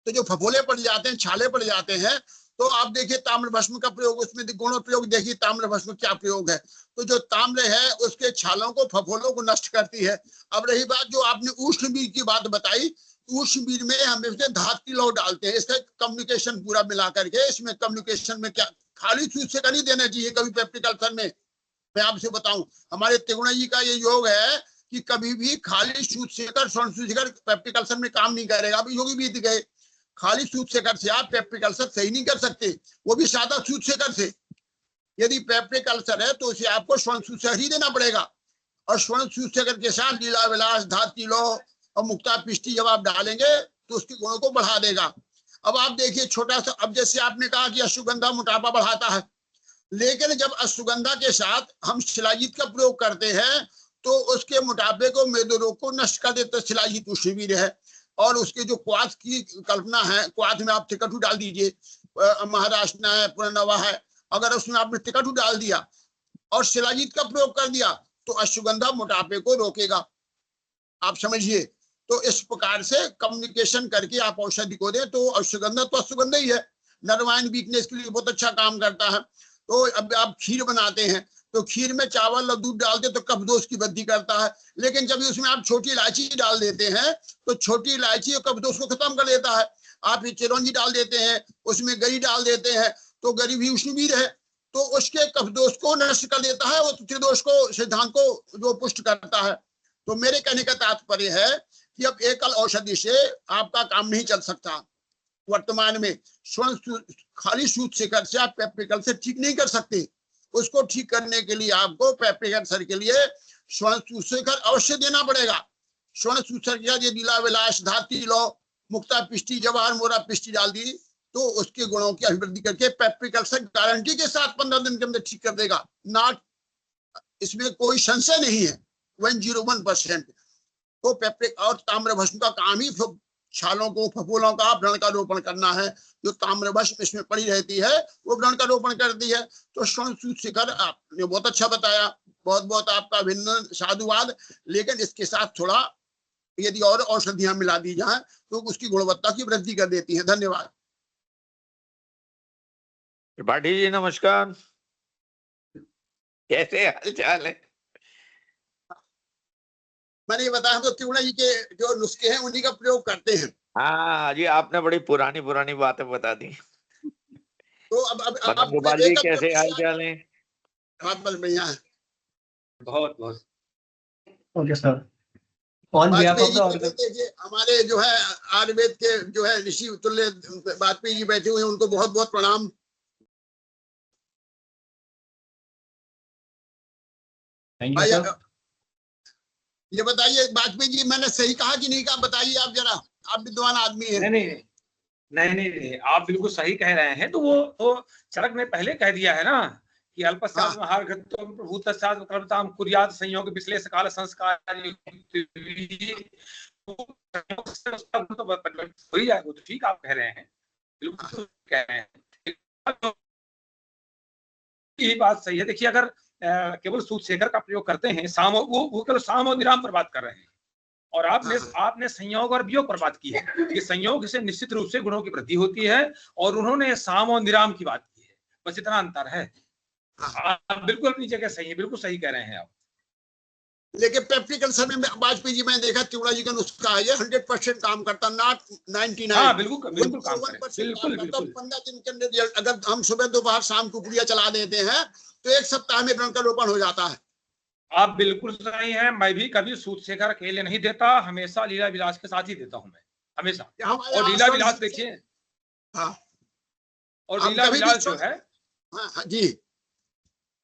तो जो फफोले पड़ जाते हैं, छाले पड़ जाते हैं, तो आप देखिए ताम्रभस्म का प्रयोग, उसमें गुण प्रयोग देखिए ताम्रभस्म क्या प्रयोग है। तो जो ताम्र है उसके छालों को, फफोलों को नष्ट करती है। अब रही बात जो आपने उष्ण बीज की बात बताई, उष्ण बीज में हम इसमें धात्री लौट डालते हैं, इसका कम्युनिकेशन पूरा मिला करके। इसमें कम्युनिकेशन में क्या खाली सूद से का नहीं देना चाहिए कभी पेप्टिक अल्सर में। मैं आपसे बताऊं, हमारे त्रिगुणा जी का ये योग है कि कभी भी खाली सूद शेखर स्वर्ण सूद शेखर पेप्टिक अल्सर में काम नहीं करेगा। अभी योगी बीत गए, खाली सूद शेखर से आप पेप्रिक अल्सर सही नहीं कर सकते, वो भी सादा सूद शेखर से। यदि पेप्रिक अल्सर है तो उसे आपको स्वर्ण सूद शेखर ही देना पड़ेगा, और स्वर्ण सूद शेखर के साथ लीला विलास, धात्री लो और मुक्ता पिष्टी जब आप डालेंगे तो उसके गुणों को बढ़ा देगा। अब आप देखिए छोटा सा, अब जैसे आपने कहा कि अश्वगंधा मोटापा बढ़ाता है, लेकिन जब अश्वगंधा के साथ हम शिलाजीत का प्रयोग करते हैं तो उसके मोटापे को, मेदो रोग को नष्ट कर देते। शिलाजीत उष्णवीर है, और उसके जो क्वाथ की कल्पना है, क्वाथ में आप टिकटू डाल दीजिए, महाराष्ट्र है, पुरनवा है, अगर उसमें आपने टिकटू डाल दिया और शिलाजीत का प्रयोग कर दिया तो अश्वगंधा मोटापे को रोकेगा। आप समझिए, तो इस प्रकार से कम्युनिकेशन करके आप औषधि को दें। तो अश्वगंधा तो अश्वगंधा ही है, नर्वाइन वीकनेस के लिए बहुत अच्छा काम करता है। तो अब आप खीर बनाते हैं तो खीर में चावल और दूध डालते तो कब्जोश की वृद्धि करता है, लेकिन जब उसमें आप छोटी इलायची डाल देते हैं तो छोटी इलायची कब्जोश को खत्म कर देता है। आप ये चिरौंजी डाल देते हैं, उसमें गरी डाल देते हैं तो गरी भी उष्णवीर है, तो उसके कब्जोश को नष्ट कर देता है, वो त्रिदोष को, सिद्धांत को जो पुष्ट करता है। तो मेरे कहने का तात्पर्य है कि अब एकल औषधि से आपका काम नहीं चल सकता। वर्तमान में स्वर्ण खाली सूद शेखर से आप पेप्रिक अल्सर ठीक नहीं कर सकते। उसको ठीक करने के लिए आपको पेप्रिक अल्सर के लिए स्वर्ण सूद शेखर अवश्य देना पड़ेगा। स्वर्ण सूद शेखर ये लीला विलास, धात्री लो, मुक्ता पिष्टी, जवाहर मोरा पिष्टी डाल दी तो उसके गुणों की अभिवृद्धि करके पेप्रिक अल्सर गारंटी के साथ 15 दिन के अंदर ठीक कर देगा। नॉट, इसमें कोई संशय नहीं है, 101%। तो पेप्रिक और ताम्र भस्म का काम ही छालों को, फफूलों का व्रण का रोपण करना है। जो ताम्र भस्म इसमें पड़ी रहती है वो व्रण का रोपण करती है। तो स्वर्ण सूद शेखर आपने बहुत अच्छा बताया, बहुत बहुत आपका अभिनंदन, साधुवाद। लेकिन इसके साथ थोड़ा यदि और औषधियां मिला दी जाए तो उसकी गुणवत्ता की वृद्धि कर देती है। धन्यवाद। त्रिपाठी जी नमस्कार, कैसे हाल चाल है? मैंने ये बताया, हम तो त्रिगुणा जी के जो नुस्खे हैं उन्हीं का प्रयोग करते हैं। हाँ जी, आपने बड़ी पुरानी पुरानी बातें बता दी। तो अब गोपाल जी कैसे हाल चाल है? बहुत बढ़िया है, बहुत बहुत okay sir. On behalf of the देखिए हमारे जो है आयुर्वेद के जो है ऋषि तुल्य वाजपेयी जी बैठे हुए हैं, उनको बहुत बहुत प्रणाम। Thank you sir. ये बताइए वाजपेयी जी, मैंने सही कहा कि नहीं कहा, बताइए आप जरा, आप विद्वान आदमी हैं। नहीं, आप बिल्कुल सही कह रहे हैं। तो वो तो चरक ने पहले कह दिया है ना कि अल्पस्यात् महार्घत्वं प्रभूतस्यात् कर्मतां कुर्यात् संयोग विश्लेष काल संस्कार हो ही जाएगा। तो ठीक आप कह रहे हैं, बिल्कुल कह रहे हैं, ये बात सही है। देखिए अगर केवल सूद शेखर का प्रयोग करते हैं, साम वो केवल साम और निराम पर बात कर रहे हैं, और आपने संयोग और वियोग पर बात की है कि संयोग से निश्चित रूप से गुणों की वृद्धि होती है, और उन्होंने साम और निराम की बात की है, बस इतना अंतर है। आप बिल्कुल अपनी जगह सही है, बिल्कुल सही कह रहे हैं आप। लेकिन पेप्रिक अल्सर में वाजपेयी जी मैंने देखा त्रिगुणा जी का नुस्खा है, ये 100% काम करता, नॉट 99। हाँ बिल्कुल काम करे, बिल्कुल 15 दिन के अंदर अगर हम सुबह दोपहर शाम को पुड़िया चला देते हैं तो 1 सप्ताह में व्रण का रोपण हो जाता है। आप बिल्कुल सही हैं। मैं भी कभी सूद शेखर अकेले नहीं देता, हमेशा लीला विलास के साथ ही देता हूं मैं, हमेशा। और लीला विलास देखिए, और लीला विलास जो है जी,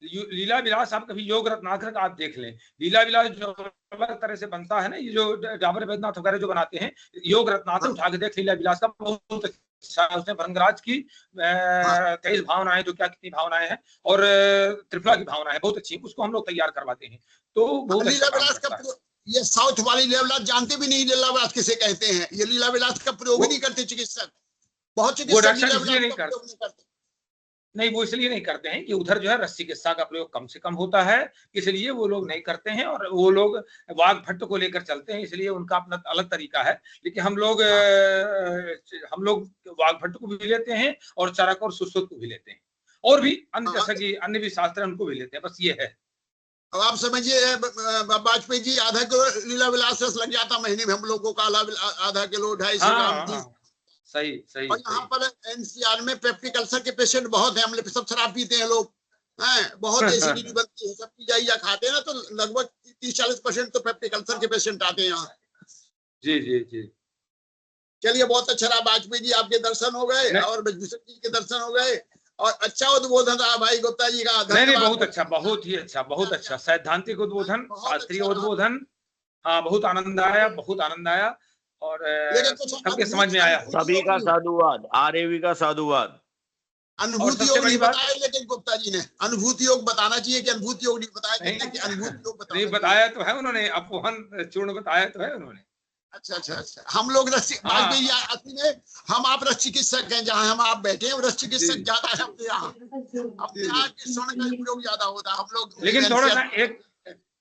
लीला विलास आप कभी योग रत्नाकर का आप देख लें, लीला विलास जो अलग तरह से बनता है ना, ये जो डाबर वैद्यनाथ वगैरह जो बनाते हैं, योग रत्नाकर उठा के देख लीला विलास का, बहुत अच्छा। उसने भृंगराज की 23 भावनाएं, जो क्या कितनी भावनाएं हैं, और त्रिफला की भावना है, बहुत अच्छी, उसको हम लोग तैयार करवाते हैं। तो बहुत लीला विलास का ये साउथ वाली लीला विलास जानते भी नहीं, लीला विलास किसे कहते हैं। ये लीला विलास का प्रयोग नहीं करते चिकित्सक, बहुत चिकित्सक नहीं, वो इसलिए नहीं करते हैं कि उधर जो है रस चिकित्सा का प्रयोग कम से कम होता है, इसलिए वो लोग नहीं करते हैं, और वो लोग वाघ भट्ट को लेकर चलते हैं, इसलिए उनका अपना अलग तरीका है। लेकिन हम लोग वाघ भट्ट को भी लेते हैं, और चरक और सुश्रुत को भी लेते हैं, और भी अन्य जैसा कि अन्य भी शास्त्र उनको भी लेते हैं, बस ये है। अब आप समझिए वाजपेयी जी आधा किलो लीला विलास रस लग जाता महीने में हम लोगों का, आधा किलो 250 ग्राम। सही। और यहाँ पर एनसीआर में पेप्टिक अल्सर के पेशेंट बहुत हैं, हम सब शराब पीते हैं लोग, बहुत एसिडिटी बनती है, सब पिज्जा खाते हैं ना, तो लगभग 30-40% तो पेप्टिक अल्सर के पेशेंट आते हैं यहाँ। जी। चलिए बहुत अच्छा रहा, वाजपेयी जी आपके दर्शन हो गए और ब्रजभूषण जी के दर्शन हो गए, और अच्छा उद्बोधन रहा भाई गुप्ता जी का। नहीं, बहुत अच्छा, बहुत ही अच्छा, बहुत अच्छा सैद्धांतिक उद्बोधन, शास्त्रीय उद्बोधन। हाँ, बहुत आनंद आया, बहुत आनंद आया, और सबके समझ में आया। सभी का साधुवाद, आरएवी का साधुवाद। अनुभूति योग नहीं बताया, लेकिन गुप्ता जी ने अनुभूति योग बताना चाहिए कि अनुभूति योग नहीं बताया, कि अनुभूति योग नहीं बताया तो है उन्होंने, अपवन चूर्ण बताया तो है उन्होंने। अच्छा, हम लोग वाजपेयी में हम आप रस चिकित्सक हैं, जहाँ हम आप बैठे हैं रस चिकित्सक ज्यादा है अपने यहाँ स्वर्ण का उपयोग ज्यादा होता है हम लोग। लेकिन थोड़ा सा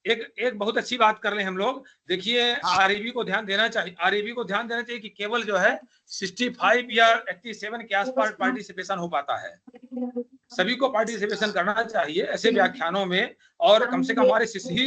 एक बहुत अच्छी बात कर रहे हैं हम लोग। देखिए आरएबी को ध्यान देना चाहिए, आरएबी को ध्यान देना चाहिए कि केवल जो है 65 या 87 के आसपास पार्टिसिपेशन हो पाता है। सभी को पार्टिसिपेशन करना चाहिए ऐसे व्याख्यानों में, और कम से कम हमारे शिष्य ही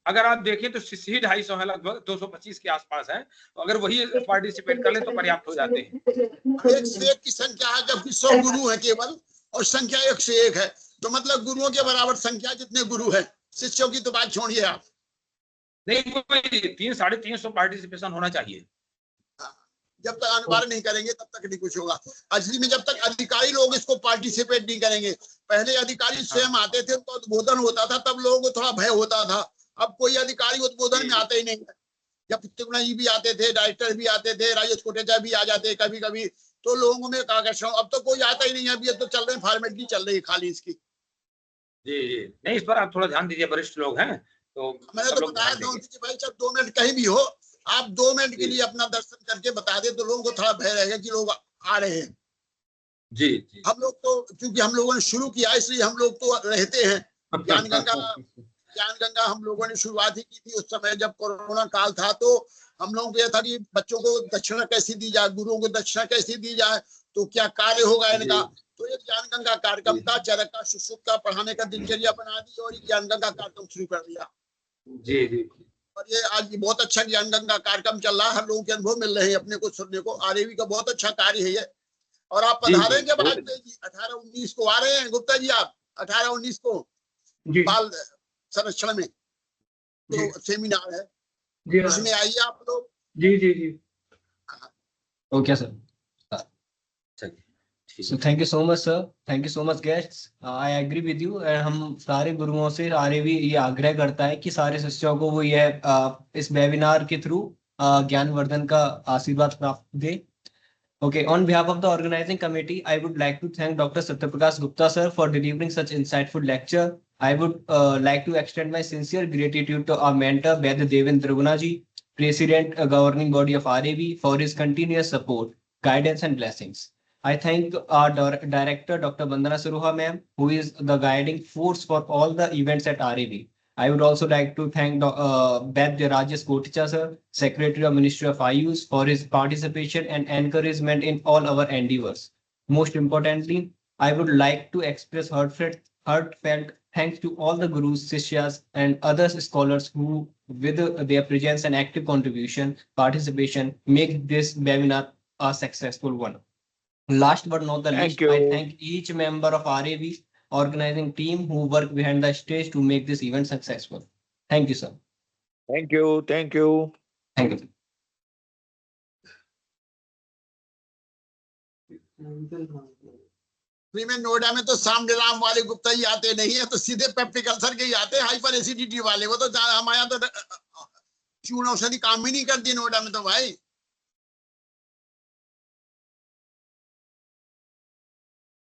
अगर आप देखें तो शिष्य ही 250 है, लगभग 225 के आसपास है। अगर वही पार्टिसिपेट कर ले तो पर्याप्त हो जाते हैं। 101 की संख्या है, जबकि 100 गुरु है केवल, और संख्या 101 है, तो मतलब गुरुओं के बराबर संख्या जितने गुरु है, शिष्यों की तो बात छोड़िए आप। नहीं, 300-350 पार्टिसिपेशन होना चाहिए। जब तक अनिवार्य नहीं करेंगे तब तक नहीं कुछ होगा। असली में जब तक अधिकारी लोग इसको पार्टिसिपेट नहीं करेंगे, पहले अधिकारी स्वयं आते थे तो उद्बोधन होता था, तब लोगों को थोड़ा भय होता था। अब कोई अधिकारी उद्बोधन में आते ही नहीं है। जब तिरुमला जी भी आते थे, डायरेक्टर भी आते थे, राजेश कोटेचा भी आ जाते कभी कभी, तो लोगों में आकर्षण। अब तो कोई आता ही नहीं है, अभी तो चल रहे फॉर्मेलिटी चल रही है खाली इसकी। जी नहीं, इस पर आप थोड़ा ध्यान दीजिए, वरिष्ठ लोग हैं तो। मैंने तो बताया कि भाई जब 2 मिनट कहीं भी हो, आप 2 मिनट के लिए अपना दर्शन करके बता दे तो लोगों को थोड़ा भय रहेगा कि लोग आ रहे हैं। जी। हम लोग तो क्योंकि हम लोगों ने शुरू किया, इसलिए हम लोग तो रहते हैं। ज्ञान गंगा हम लोगों ने शुरुआत ही की थी उस समय जब कोरोना काल था, तो हम लोगों को यह था कि बच्चों को दक्षिणा कैसी दी जाए, गुरुओं को दक्षिणा कैसी दी जाए, तो क्या कार्य होगा इनका। तो ये ज्ञान गंगा कार्यक्रम का, चरक का, सुश्रुत का पढ़ाने का दिनचर्या बना दी और ज्ञान गंगा कार्यक्रम शुरू कर दिया। जी। और ये आज बहुत अच्छा ज्ञान गंगा कार्यक्रम चल रहा है, हर लोगों के अनुभव मिल रहे हैं अपने को सुनने को। आरएवी का बहुत अच्छा कार्य है ये। और आप पधारे जब आज 18-19 को आ रहे हैं गुप्ता जी, आप 18-19 को बाल संरक्षण में तो सेमिनार है, उसमें आइए आप लोग। जी। Okay sir. So thank you so much sir, thank you so much guests. I agree with you, and हम सारे गुरुओं से आरएवी ये आग्रह करता है कि सारे शिष्यों को वो इस वेबिनार के थ्रू ज्ञानवर्धन का आशीर्वाद प्राप्त दे। Okay, on behalf of the organizing committee, I would like to thank Dr. Satyaprakash Gupta sir for delivering such insightful lecture. I would like to extend my sincere gratitude to our mentor Vaidya Devendra Tribhunaji, President Governing Body of RAV, for his continuous support, guidance and blessings. I thank our director Dr. Vandana Saruha ma'am, who is the guiding force for all the events at RAV. I would also like to thank Vaidya Rajesh Kotecha sir, Secretary of Ministry of Ayush, for his participation and encouragement in all our endeavors. Most importantly, I would like to express heartfelt thanks to all the gurus, sishyas, and other scholars who, with their presence and active contribution, participation, make this webinar a successful one. Last but not the least, I thank each member of RAV organizing team who work behind the stage to make this event successful. Thank you, sir. Thank you. Thank you. Thank you. में नोएडा में तो सामडेराम वाले गुप्ता जी आते नहीं है, तो सीधे peptic ulcer के ही आते हैं, हाइपर एसिडिटी वाले। वो तो हमारे यहाँ तो चूर्ण औषधि काम ही नहीं करती नोएडा में तो भाई।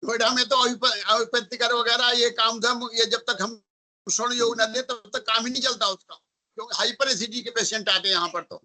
नोएडा में तो आयुर्वेदिकर वगैरह ये काम था, ये जब तक हम स्वर्ण योग न ले तब तक काम ही नहीं चलता उसका, क्योंकि हाइपर एसिडिटी के पेशेंट आते हैं यहाँ पर। तो